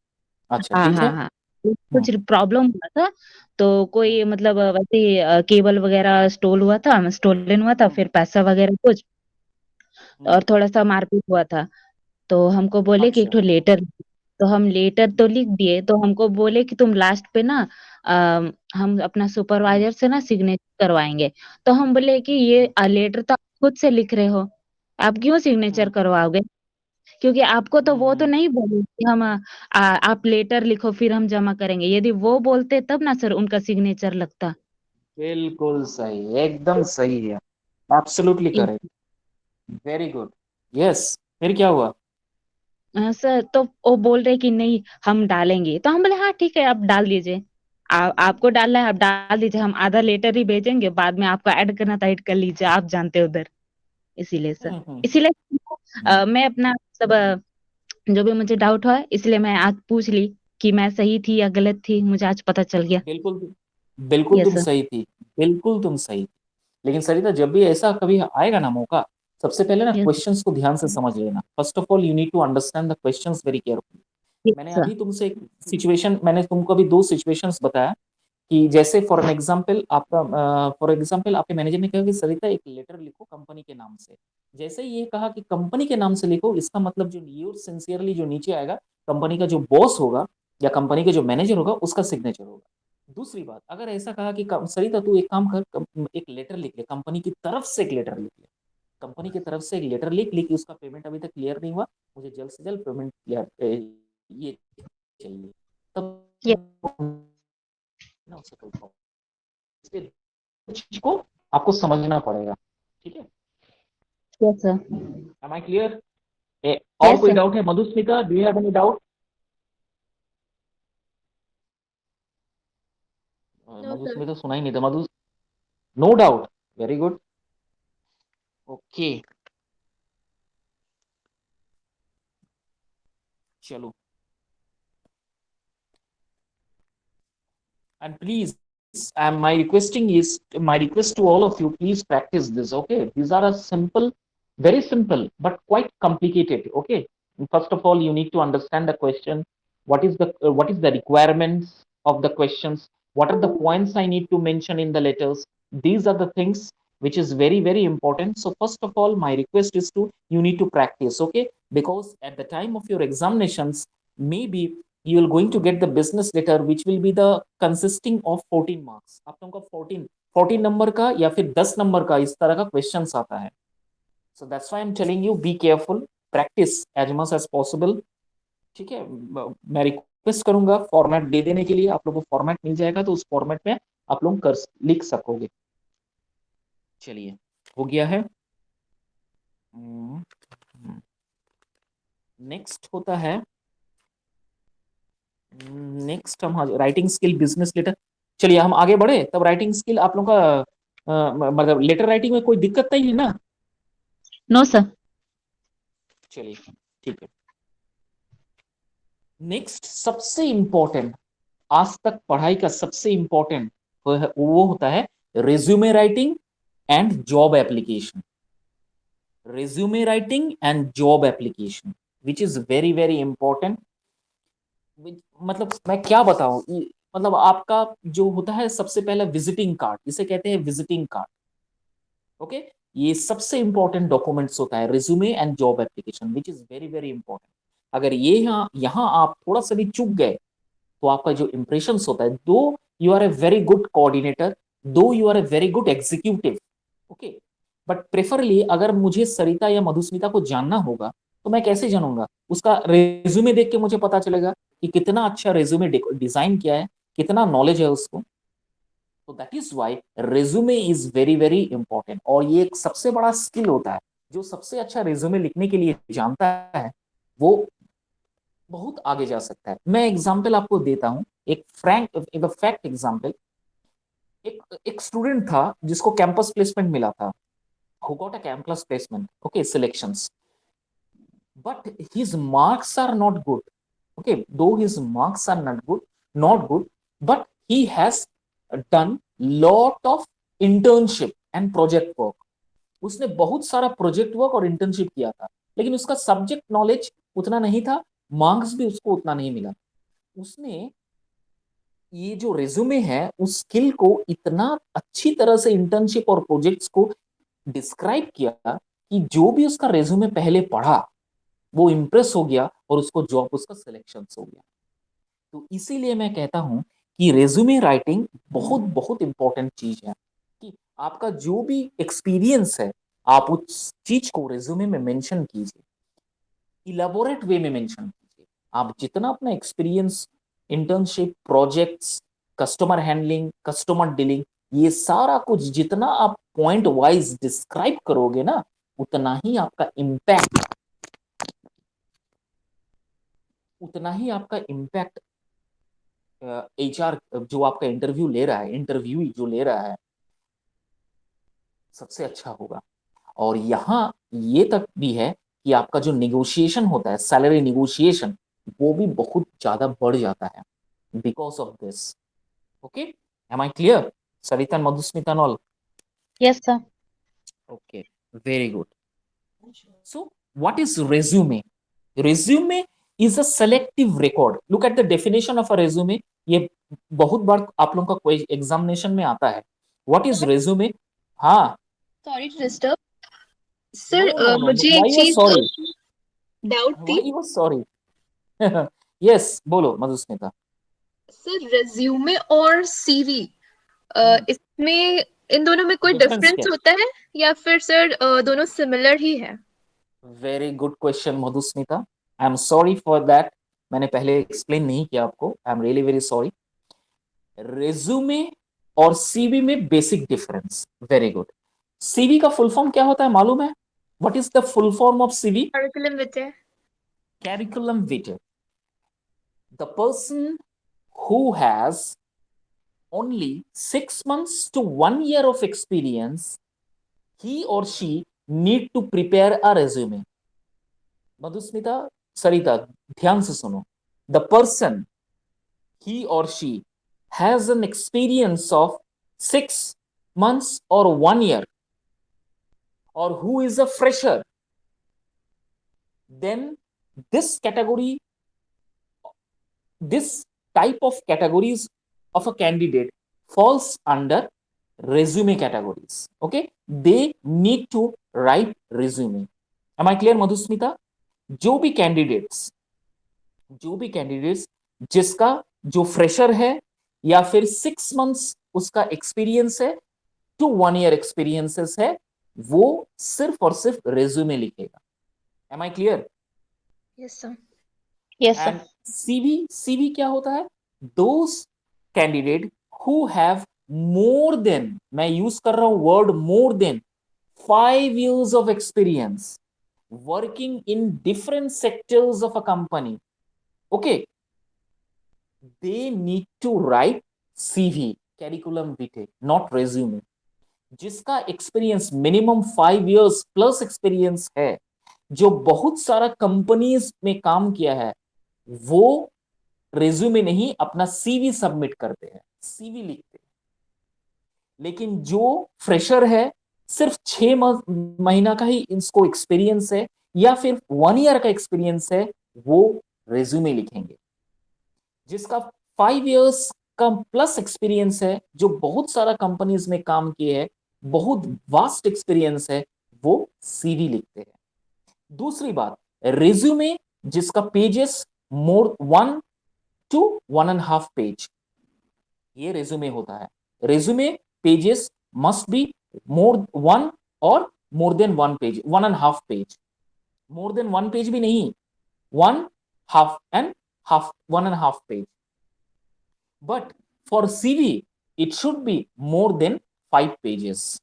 अच्छा
हाँ
ठीक है।
हाँ हाँ।
हम्म
कुछ प्रॉब्लम हुआ था, तो
हम्म
कोई मतलब वैसे ही केबल वगैरह स्टोलन हुआ था,
हम्म
फिर पैसा वगैरह कुछ,
हम्म,
और थोड़ा सा मारपीट हुआ था। तो हमको बोले कि एक
अच्छा।
ठो लेटर, तो हम लेटर तो लिख दिए, तो हमको बोले कि तुम लास्ट पे ना हम अपना
हम्म
सुपरवाइजर से ना सिग्नेचर करवाएंगे। तो हम बोले कि ये
हम्म
लेटर तो आप खुद से लिख रहे हो, आप क्यों सिग्नेचर
हम्म
करवाओगे? क्योंकि आपको तो वो तो
हम्म।
नहीं बोले कि हम आप लेटर लिखो फिर हम जमा करेंगे। यदि वो बोलते तब ना सर उनका सिग्नेचर लगता।
बिल्कुल सही, एकदम सही है, absolutely correct, very good. Yes, फिर क्या हुआ?
सर तो वो बोल रहे कि नहीं हम डालेंगे, तो हम बोले हाँ ठीक है आप डाल दीजिए। आपको डालना है आप डाल दीजिए, हम आधा लेटर ही भेजेंगे, बाद में आपको ऐड करना था ऐड कर लीजिए, आप जानते हो उधर। इसीलिए सर,
हम्म।
इसीलिए मैं अपना सब जो भी मुझे डाउट हुआ इसलिए मैं आज पूछ ली कि मैं सही थी या गलत थी, मुझे आज पता चल गया।
बिल्कुल बिल्कुल
यस
तुम
सर।
सही थी, बिल्कुल तुम सही थी। लेकिन सरिता, जब भी ऐसा कभी आएगा ना मौका, सबसे पहले ना
यस
क्वेश्चंस को ध्यान से समझ लेना। First of all you need to understand the questions very carefully.
Yes sir.
मैंने तुमको अभी दो सिचुएशंस बताया कि जैसे फॉर एग्जांपल आपके मैनेजर ने कहा कि सरिता एक लेटर लिखो कंपनी के नाम से। जैसे ही ये कहा कि कंपनी के नाम से लिखो, इसका मतलब जो योर सिंसियरली जो नीचे आएगा, कंपनी का जो बॉस होगा या कंपनी के जो मैनेजर होगा, उसका सिग्नेचर होगा। दूसरी बात, अगर ऐसा कहा कि सरिता तू एक काम कर, एक लेटर लिख ले, कंपनी की तरफ से एक लेटर लिख ले, कंपनी की तरफ से एक लेटर लिख ली कि उसका पेमेंट अभी तक क्लियर नहीं हुआ, मुझे जल्द से जल्द पेमेंट क्लियर ये चाहिए,
यस
तब ना उससे कोई प्रॉब्लम। इसलिए चीज को आपको समझना पड़ेगा। ठीक है,
yes sir.
Am I clear? और
यस
कोई
सर।
डाउट है? Madhusmita, do you have any doubt?
No sir.
Madhusmita सुना ही नहीं था। Madhu, no doubt, very good, okay, चलो। And please, my request to all of you, please practice this. Okay, these are a simple, very simple, but quite complicated. Okay, first of all, you need to understand the question. What is the requirements of the questions? What are the points I need to mention in the letters? These are the things which is very very important. So first of all, my request is to you need to practice. Okay, because at the time of your examinations, maybe you are going to get the business letter which will be the consisting of 14 marks। आप लोगों का 14 number का या फिर 10 number का इस तरह का क्वेश्चंस आता है। So that's why I am telling you, be careful, practice as much as possible. ठीक है, मैं रिक्वेस्ट करूंगा फॉर्मेट दे देने के लिए, आप लोगों को फॉर्मेट मिल जाएगा तो उस फॉर्मेट में आप लोग कर लिख सकोगे। चलिए, हो गया है। नेक्स्ट होता है, नेक्स्ट हम राइटिंग स्किल बिजनेस लेटर। चलिए हम आगे बढ़े, तब राइटिंग स्किल आप लोग का मतलब लेटर राइटिंग में कोई दिक्कत तो नहीं है ना?
No sir.
चलिए, ठीक है। नेक्स्ट सबसे इंपॉर्टेंट, आज तक पढ़ाई का सबसे इंपॉर्टेंट वो होता है resume writing and job application. Resume writing and job application which is very very important. मतलब मैं क्या बताऊं, मतलब आपका जो होता है सबसे पहला विजिटिंग कार्ड, इसे कहते हैं विजिटिंग कार्ड। ओके, ये सबसे इंपॉर्टेंट डॉक्यूमेंट्स होता है resume and job application which is very very important. अगर ये यहाँ आप थोड़ा सा भी चूक गए, तो आपका जो इंप्रेशन होता है, though you are a very good coordinator, though you are a very good executive, okay, but preferably अगर मुझे सरिता या मधुस्मिता को जानना होगा, तो मैं कैसे जानूंगा? उसका रेज्यूमे देख के मुझे पता चलेगा कि कितना अच्छा रेज्यूमे डिजाइन किया है, कितना नॉलेज है उसको। तो that is why resume is very very important, और ये एक सबसे बड़ा स्किल होता है। जो सबसे अच्छा रेज्यूमे लिखने के लिए जानता है, वो बहुत आगे जा सकता है। मैं एग्जाम्पल आपको देता हूं, एक फैक्ट एग्जाम्पल। एक स्टूडेंट था जिसको कैंपस प्लेसमेंट मिला था, who got a campus placement, okay, selections, but his marks are not good. Okay, though his marks are not good, but he has done lot of internship and project work। उसने बहुत सारा project work और internship किया था, लेकिन उसका subject knowledge उतना नहीं था, मार्क्स भी उसको उतना नहीं मिला। उसने ये जो रेज्यूमे है उस स्किल को इतना अच्छी तरह से इंटर्नशिप और प्रोजेक्ट्स को डिस्क्राइब किया कि जो भी उसका रेज्यूमे पहले पढ़ा, वो इम्प्रेस हो गया और उसको जॉब, उसका सिलेक्शन हो गया। तो इसीलिए मैं कहता हूं कि रेज्यूमे राइटिंग बहुत बहुत इंपॉर्टेंट चीज है, कि आपका जो भी एक्सपीरियंस है, आप उस चीज को रेज्यूमे में मेंशन कीजिए, इलेबोरेट वे में मेंशन कीजिए। आप जितना अपना experience, internship, projects, customer handling, customer dealing, ये सारा कुछ जितना आप पॉइंट वाइज डिस्क्राइब करोगे ना, उतना ही आपका इम्पैक्ट, उतना ही आपका इम्पैक्ट HR जो आपका इंटरव्यू ले रहा है, इंटरव्यू जो ले रहा है, सबसे अच्छा होगा। और यहाँ ये तक भी है कि आपका जो निगोशिएशन होता है, सैलरी निगोशिएशन, वो भी बहुत ज्यादा बढ़ जाता है because of this. Okay, am I clear Sarita, Madhusmita, all?
Yes sir.
Okay, very good. So, what is resume? Resume is a selective record. Look at the definition of a resume. ये बहुत बार आप लोगों का कोई एग्जामिनेशन में आता है. What is resume? हाँ.
सॉरी टू डिस्टर्ब
No,
सर,
no, no, no, no.
मुझे
Why
एक
you are
चीज
sorry?
डाउट
Why
थी।
you are sorry? Yes, बोलो मधुस्मिता.
सर, रेज्यूमे और सीवी, इसमें इन दोनों में कोई
डिफरेंस
डिफरेंस
क्या है?
होता है या फिर सर दोनों सिमिलर ही है?
Very good question Madhusmita, I am sorry for that, मैंने पहले एक्सप्लेन नहीं किया आपको, I am really very sorry. Resume और सीवी में basic difference. Very good. CV का फुल फॉर्म क्या होता है मालूम है? What is the full form of CV?
Curriculum Vite.
Curriculum vitae. The person who has only 6 months to 1 year of experience, he or she need to prepare a resume. Madhusmita, Sarita, ध्यान से सुनो। The person, he or she has an experience of 6 months or 1 year, or who is a fresher, then this category, this type of categories of a candidate falls under resume categories. Okay, they need to write resume. Am I clear Madhusmita? जो भी candidates जिसका जो fresher है या फिर 6 months उसका experience है to 1 year experiences है, वो सिर्फ और सिर्फ रेज्यूमे लिखेगा। Am I clear?
Yes sir.
Yes sir.
And CV क्या होता है? Those candidate who have more than, मैं यूज कर रहा हूं word more than 5 years of experience working in different sectors of a company. Okay, they need to write CV, curriculum vitae, not resume. जिसका experience minimum 5 years plus experience है, जो बहुत सारा companies में काम किया है, वो रेज्यूमे नहीं अपना सीवी सबमिट करते हैं, सीवी लिखते हैं। लेकिन जो फ्रेशर है, सिर्फ 6 महीना का ही इसको एक्सपीरियंस है या फिर 1 year का एक्सपीरियंस है, वो रेज्यूमे लिखेंगे। जिसका 5 years का प्लस एक्सपीरियंस है, जो बहुत सारा कंपनीज में काम किए हैं, बहुत वास्ट एक्सपीरियंस है, वो सीवी लिखते हैं। दूसरी बात, रेज्यूमे जिसका पेजेस मोर 1 to 1.5 पेज, ये रेज्यूमे होता है। Resume pages must be more 1 और more than 1 page, 1.5 page, more than 1 page भी नहीं, 1.5 page. But for CV, it should be more than 5 pages.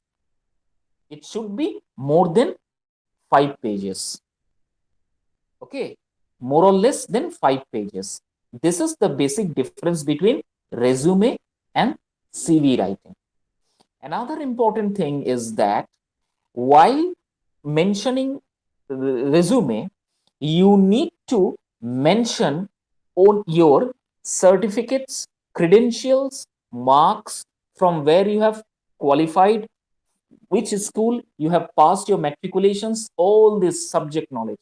It should be more than 5 pages. Okay, more or less than 5 pages. This is the basic difference between resume and CV writing. Another important thing is that while mentioning resume, you need to mention on your certificates, credentials, marks, from where you have qualified, which school you have passed your matriculations, all this subject knowledge.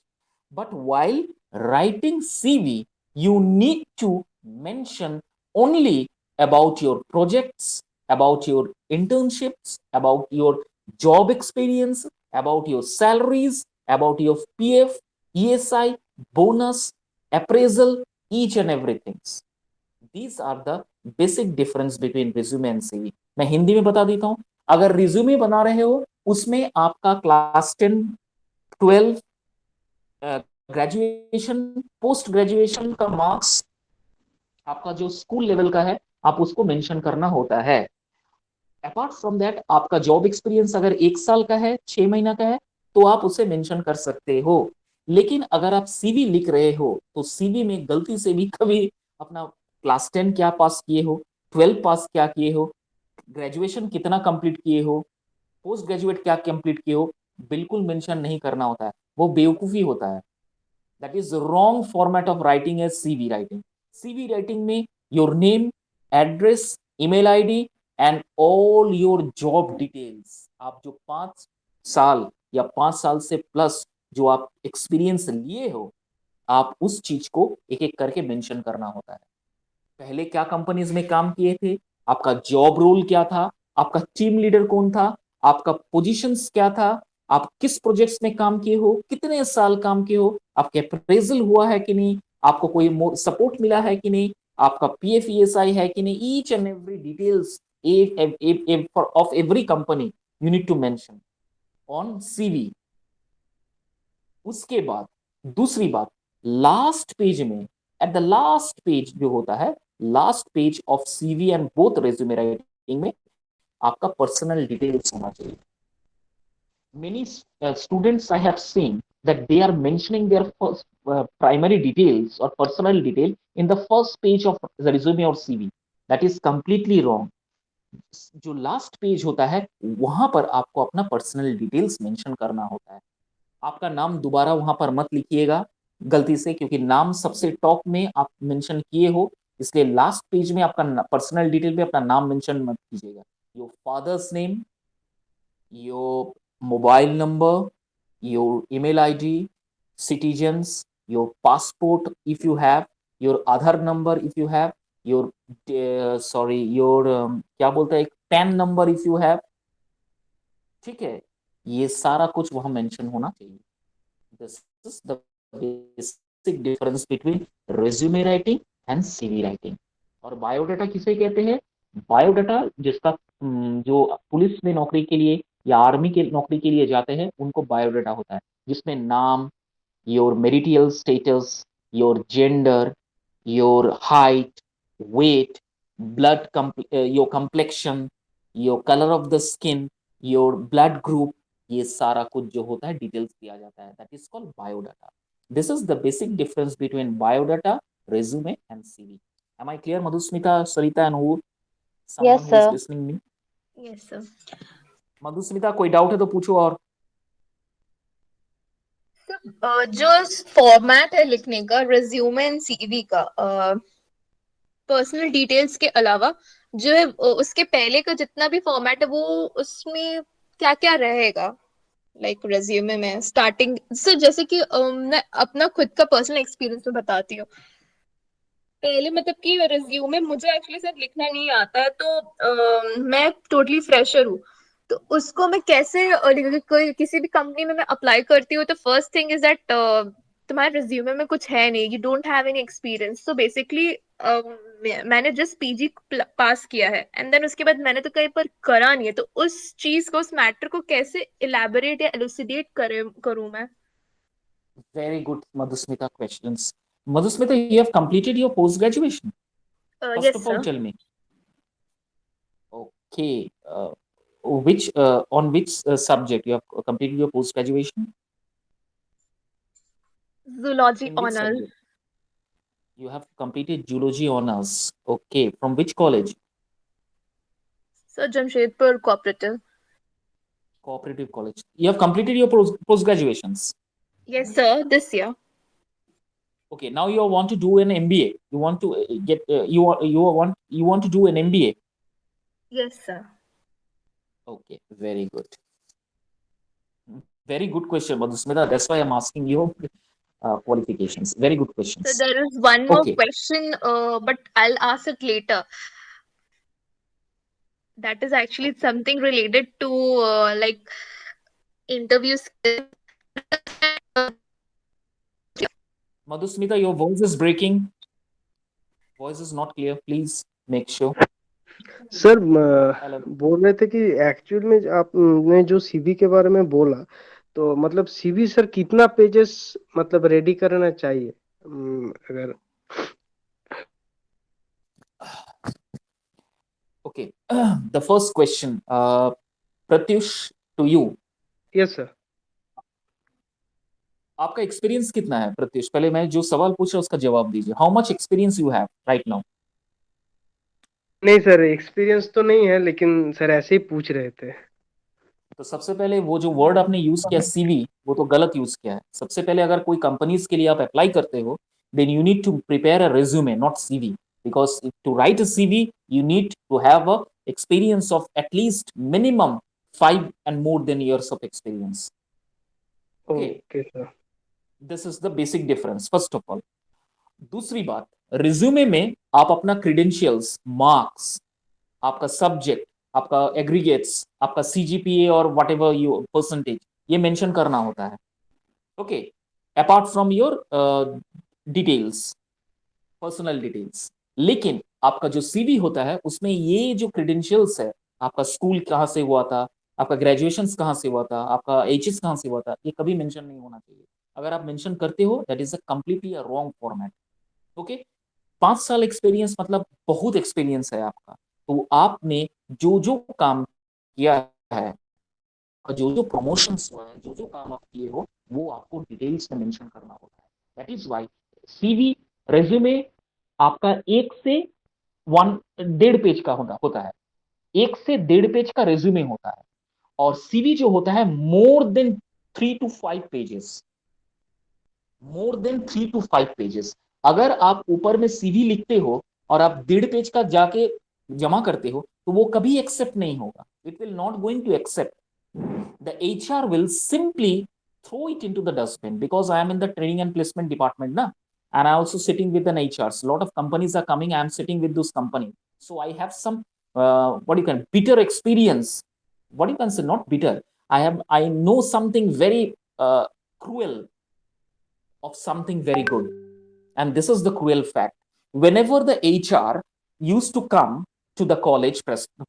But while writing CV, you need to mention only about your projects, about your internships, about your job experience, about your salaries, about your PF, ESI, bonus, appraisal, each and everything. These are the basic difference between resume and CV. मैं हिंदी में बता देता हूं। अगर resume बना रहे हो, उसमें आपका क्लास 10, 12, ग्रेजुएशन, पोस्ट ग्रेजुएशन का मार्क्स, आपका जो स्कूल लेवल का है, आप उसको मेंशन करना होता है। अपार्ट फ्रॉम दैट, आपका जॉब एक्सपीरियंस अगर 1 साल का है, 6 महीना का है, तो आप उसे मेंशन कर सकते हो। लेकिन अगर आप सीवी लिख रहे हो, तो सीवी में गलती से भी कभी अपना क्लास 10 क्या पास किए हो, 12 पास क्या किए हो, ग्रेजुएशन कितना कंप्लीट किए हो, पोस्ट ग्रेजुएट क्या कंप्लीट किए हो, बिल्कुल मेंशन नहीं करना होता है, वो बेवकूफ़ी होता है। That is wrong format of writing as CV writing. CV writing में your name, address, email ID and all your job details, आप जो 5 साल या 5 साल से प्लस जो आप एक्सपीरियंस लिए हो, आप उस चीज को एक एक करके मेंशन करना होता है। पहले क्या कंपनीज में काम किए थे, आपका जॉब रोल क्या था, आपका टीम लीडर कौन था, आपका पोजीशंस क्या था, आप किस प्रोजेक्ट्स में काम किए हो, कितने साल काम किए हो, आपके अप्रेजल हुआ है कि नहीं, आपको कोई सपोर्ट मिला है कि नहीं, आपका पीएफ ईएसआई है कि नहीं, each and every details of every company you need to mention on CV. उसके बाद दूसरी बात, लास्ट पेज में, एट द लास्ट पेज जो होता है, last page of CV and both resume writing में आपका पर्सनल डिटेल्स होना चाहिए। Many students I have seen that they are mentioning their first primary details or personal detail in the first page of the resume or CV. That is completely wrong. जो last page होता है वहां पर आपको अपना personal details mention करना होता है। आपका नाम दोबारा वहां पर मत लिखिएगा गलती से, क्योंकि नाम सबसे टॉप में आप मेंशन किए हो, इसलिए लास्ट पेज में आपका पर्सनल डिटेल में अपना नाम मेंशन मत कीजिएगा। Your father's name, your mobile number, your email ID, citizens, your passport if you have, your Aadhaar number if you have, your your क्या बोलते हैं, pan number if you have. ठीक है, ये सारा कुछ वहां मेंशन होना चाहिए। This is the basic difference between resume writing and CV writing. और बायोडाटा किसे कहते हैं? बायोडाटा जिसका जो पुलिस में नौकरी के लिए या आर्मी के नौकरी के लिए जाते हैं उनको बायोडाटा होता है, जिसमें नाम, your marital status, your gender, your height, weight, blood, your complexion, your colour of the skin, your blood group, ये सारा कुछ जो होता है डिटेल्स दिया जाता है। That is called biodata. This is the basic difference between biodata, resume and CV. Am I clear, Madhusmita, Sarita, and who someone
Yes,
who is
sir.
listening me?
Yes sir.
Madhusmita, कोई doubt है तो पूछो। और
जो format है लिखने का resume and CV का, पर्सनल डिटेल्स के अलावा जो है उसके पहले का जितना भी फॉर्मेट है वो उसमें क्या क्या रहेगा? लाइक रिज्यूमे में स्टार्टिंग से, जैसे कि मैं अपना खुद का पर्सनल एक्सपीरियंस में बताती हूँ। पहले मतलब कि रिज्यूमे मुझे एक्चुअली सर लिखना नहीं आता है, तो मैं टोटली फ्रेशर हूँ। तो उसको मैं कैसे कोई किसी भी कंपनी में मैं अप्लाई करती हूँ, तो फर्स्ट थिंग इज दैट तुम्हारे रिज्यूमे में कुछ है नहीं, you don't have any experience. तो बेसिकली मैंने जस्ट पीजी पास किया है एंड देन उसके बाद मैंने तो कहीं पर करा नहीं है, तो उस चीज को, उस मैटर को कैसे इलेबोरेट या एलुसिडेट करूं मैं?
very good, Madhusmita, questions. Madhusmita, you have completed your post graduation. First
yes
of all,
sir.
tell me. Okay, which on which subject you have completed your post graduation?
Zoology
In which
honour.
subject? You have completed zoology honors. Okay, from which college?
Sir Jamshedpur cooperative.
Cooperative college. You have completed your post graduations.
Yes sir, this year.
Okay, now you want to do an MBA. You want to get you want to do an MBA.
Yes sir.
Okay, very good. Very good question, Madhusmita. That's why I'm asking you qualifications. Very good
So
questions.
there is one more
Okay.
question, but I'll ask it later. That is actually
Okay.
something related to like interview skills.
Madhusmita, your voice is breaking. Voice is not clear. Please make sure.
Sir
Hello.
बोल रहे थे कि actual में आपने जो CV के बारे में बोला, तो मतलब सीवी सर कितना पेजेस मतलब रेडी करना चाहिए? अगर
Okay. The first question, Pratyush, to you.
Yes sir.
आपका एक्सपीरियंस कितना है प्रत्युष? पहले मैं जो सवाल पूछ रहा हूँ उसका जवाब दीजिए। How much experience you have right now?
नहीं सर, एक्सपीरियंस तो नहीं है, लेकिन सर ऐसे ही पूछ रहे थे।
तो सबसे पहले वो जो वर्ड आपने यूज किया सीवी, वो तो गलत यूज किया है। सबसे पहले अगर कोई कंपनीज के लिए आप अप्लाई करते हो, then you need to prepare a resume, not CV, because to write a CV you need to have a experience of at least minimum 5 and more years of experience. Okay,
okay sir.
This is the basic difference first of all. दूसरी बात, resume में आप अपना credentials, marks, आपका subject, आपका aggregates, आपका CGPA और whatever you percentage, ये मेंशन करना होता है। Okay, apart from your details, personal details. लेकिन आपका जो सीवी होता है उसमें ये जो क्रीडेंशियल्स है, आपका स्कूल कहाँ से हुआ था, आपका ग्रेजुएशन कहाँ से हुआ था, आपका एचएस कहाँ से हुआ था, ये कभी मेंशन नहीं होना चाहिए। अगर आप मेंशन करते हो, that is a completely a wrong format. Okay, 5 साल एक्सपीरियंस मतलब बहुत एक्सपीरियंस है आपका। तो आपने जो जो काम किया है, जो जो प्रमोशन हुआ है, जो जो काम आप किए हो, वो आपको डिटेल्स में मेंशन करना होता है। That is why CV, resume आपका 1 से 1.5 पेज का होता है। 1 से 1.5 पेज का रेज्यूमे होता है, और सीवी जो होता है more than 3 to 5 pages, more than 3 to 5 pages. अगर आप ऊपर में सीवी लिखते हो और आप 1.5 पेज का जाके जमा करते हो, तो वो कभी एक्सेप्ट नहीं होगा। It will not going to accept. The HR will simply throw it into the dustbin, because I am in the training and placement department, na, and I also sitting with an HRs. A lot of companies are coming. I am sitting with those company, so I have some what you can bitter experience. What you can say, not bitter. I know something very cruel of something very good. And this is the cruel fact. Whenever the HR used to come to the college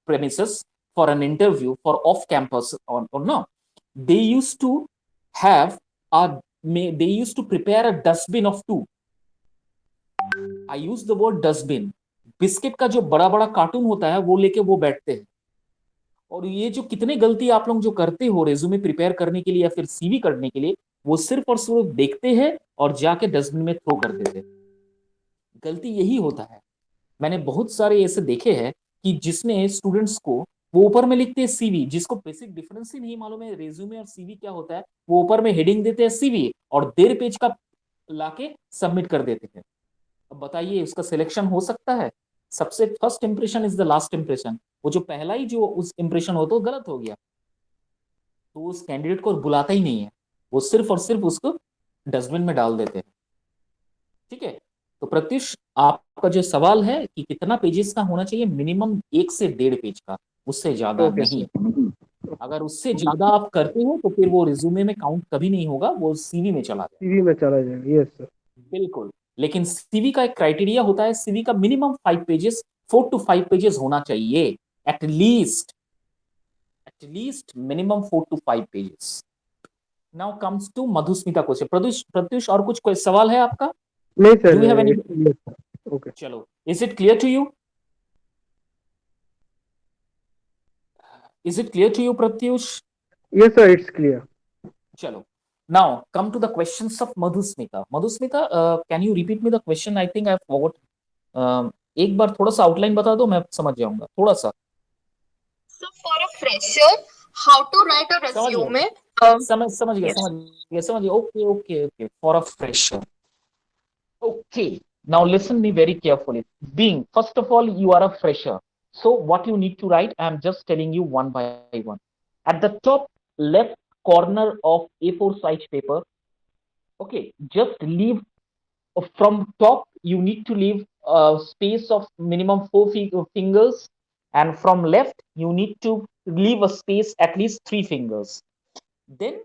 premises for an interview for off campus or no, they used to have they used to prepare a dustbin of two. I use the word dustbin. Biscuit का जो बड़ा बड़ा cartoon होता है वो लेके वो बैठते हैं। और ये जो कितने गलती आप लोग जो करते हो रेज्यूमे प्रिपेयर करने के लिए या फिर सीवी करने के लिए, वो सिर्फ और सिर्फ देखते हैं और जाके डस्टबिन में थ्रो कर देते हैं। गलती यही होता है। मैंने बहुत सारे ऐसे देखे हैं कि जिसमें स्टूडेंट्स को वो ऊपर में लिखते हैं सीवी, जिसको बेसिक डिफरेंस ही नहीं मालूम है रेज्यूमे और सीवी क्या होता है, वो ऊपर में हेडिंग देते हैं सीवी और 1.5 पेज का लाके सबमिट कर देते हैं। अब बताइए उसका सिलेक्शन हो सकता है? सबसे first impression is the last impression. वो जो पहला ही जो उस इंप्रेशन होता है वो गलत हो गया, तो उस कैंडिडेट को बुलाता ही नहीं है, वो सिर्फ और सिर्फ उसको डस्टबिन में डाल देते हैं। ठीक है, तो प्रत्युष, आपका जो सवाल है कि कितना पेजेस का होना चाहिए, मिनिमम 1 से 1.5 पेज का, उससे ज्यादा
ओके
नहीं।
सर।
अगर उससे ज्यादा आप करते हो तो फिर वो रिज्यूमे में काउंट कभी नहीं होगा, वो सीवी में चला जाएगा।
सीवी में चला जाएगा, यस सर।
बिल्कुल। लेकिन सीवी का एक क्राइटेरिया होता है, सीवी का मिनिमम 5 पेजेस, 4 to 5 पेजेस होना चाहिए, at least, at least minimum 4 to 5 pages. Now comes to Madhusmita question. Pratyush, Pratyush और कुछ कोई सवाल है आपका?
नहीं
do you have any?
Sir, okay.
चलो, is it clear to you? Is it clear to you, Pratyush?
Yes sir, it's clear.
Chalo. Now come to the questions of Madhusmita. Madhusmita, can you repeat me the question? I think I forgot. एक बार थोड़ा सा outline बता दो, मैं समझ जाऊंगा थोड़ा सा।
So for a fresher, how to write a
समझ गया,
resume?
समझ गया,
Yes.
समझ गया। Okay okay okay, for a fresher. Okay, now listen me very carefully. Being, first of all, you are a fresher. So what you need to write, I am just telling you one by one. At the top left corner of A4 size paper, okay, just leave from top, you need to leave a space of minimum 4 fingers, and from left, you need to leave a space at least 3 fingers. Then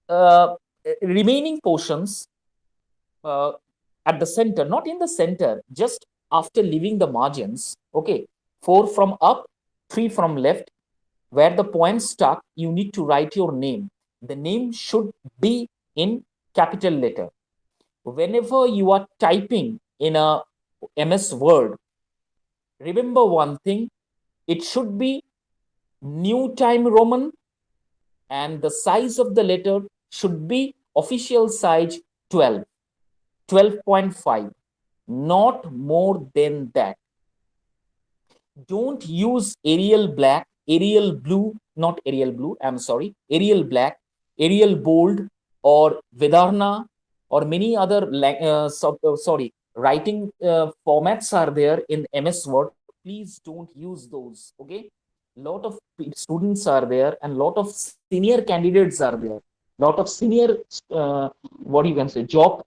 uh, remaining portions uh, at the center, not in the center, just after leaving the margins. Okay, 4 from up, 3 from left. Where the point stuck, you need to write your name. The name should be in capital letter. Whenever you are typing in a MS Word, remember one thing: it should be New Time Roman, and the size of the letter should be official size 12. 12.5, not more than that. Don't use Arial black, Arial blue, not Arial blue, I'm sorry, Arial black, Arial bold, or Vedana, or many other writing formats are there in MS Word. Please don't use those. Okay, lot of students are there and lot of senior candidates are there. Lot of senior what you can say job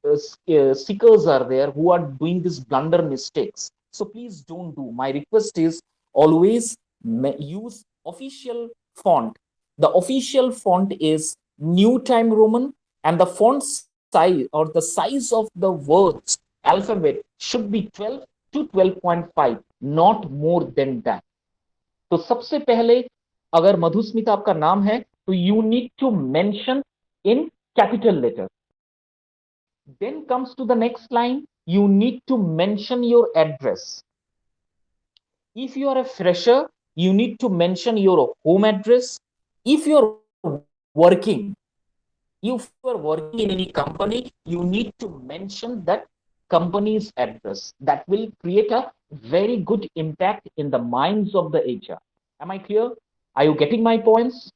seekers are there who are doing these blunder mistakes. So please don't do. My request is always use official font. The official font is New Time Roman, and the font size or the size of the words alphabet should be 12 to 12.5, not more than that. तो सबसे पहले अगर मधुस्मिता आपका नाम है तो you need to mention in capital letter. Then comes to the next line, you need to mention your address. If you are a fresher, you need to mention your home address. If you are working, if you are working in any company, you need to mention that company's address. That will create a very good impact in the minds of the HR. Am I clear? Are you getting my points?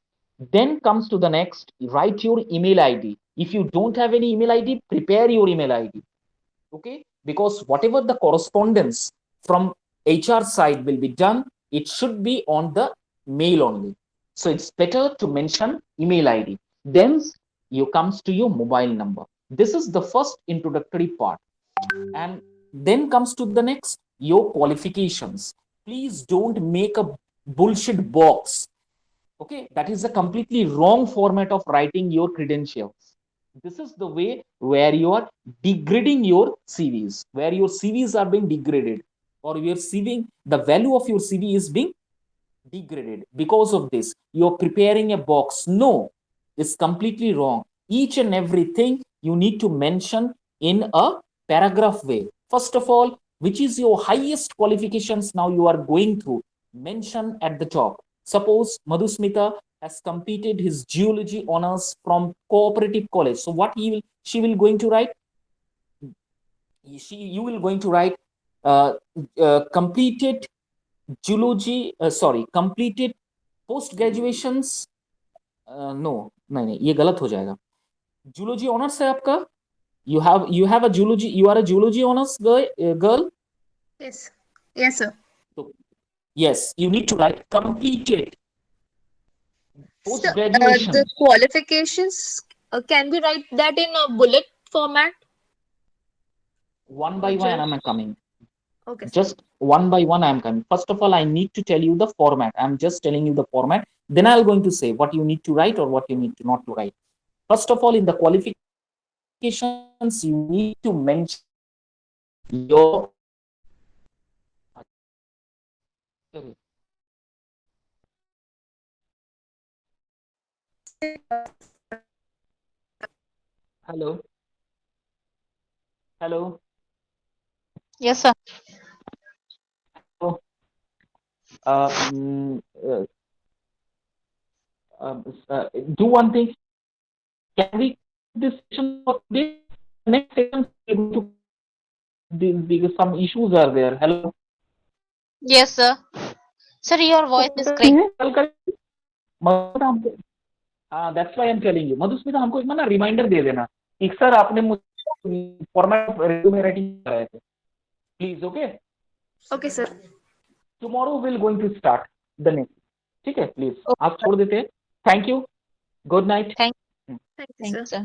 Then comes to the next, write your email ID. If you don't have any email ID, prepare your email ID. Okay, because whatever the correspondence from HR side will be done, it should be on the mail only. So it's better to mention email ID. Then you comes to your mobile number. This is the first introductory part. And then comes to the next, your qualifications. Please don't make a bullshit box. Okay, that is a completely wrong format of writing your credentials. This is the way where you are degrading your CVs, where your CVs are being degraded, or your CV, the value of your CV is being degraded because of this. You're preparing a box. No, it's completely wrong. Each and everything you need to mention in a paragraph way. First of all, which is your highest qualifications now you are going through? Mention at the top. Suppose Madhusmita has completed his geology honors from cooperative college. So what she will going to write? You will going to write completed geology, completed post graduations. No नहीं, ये गलत हो जाएगा. Zoology honours है आपका. you have a geology, you are a geology honors girl.
Yes sir.
So yes, you need to write completed post
So,
graduation.
the qualifications, can we write that in a bullet format?
One by one I am coming.
Okay, sir.
Just one by one I am coming. First of all, I need to tell you the format. I'm just telling you the format. Then I'm going to say what you need to write or what you need to not to write. First of all, in the qualifications, you need to mention your hello.
Yes, sir.
So, do one thing. Can we this session for today? Next session because some issues are there. Hello.
Yes, sir. Sir, your voice is cracking.
That's why I'm telling you. Madhusmita हमको एक ना reminder दे देना कि sir आपने मुझे format resume writing कराए थे. Please. Okay.
Okay, sir.
Tomorrow will going to start the next. ठीक है, प्लीज आप छोड़ देते हैं. Thank you. Good night.
Thank
Thank you,
Thanks,
sir.
sir.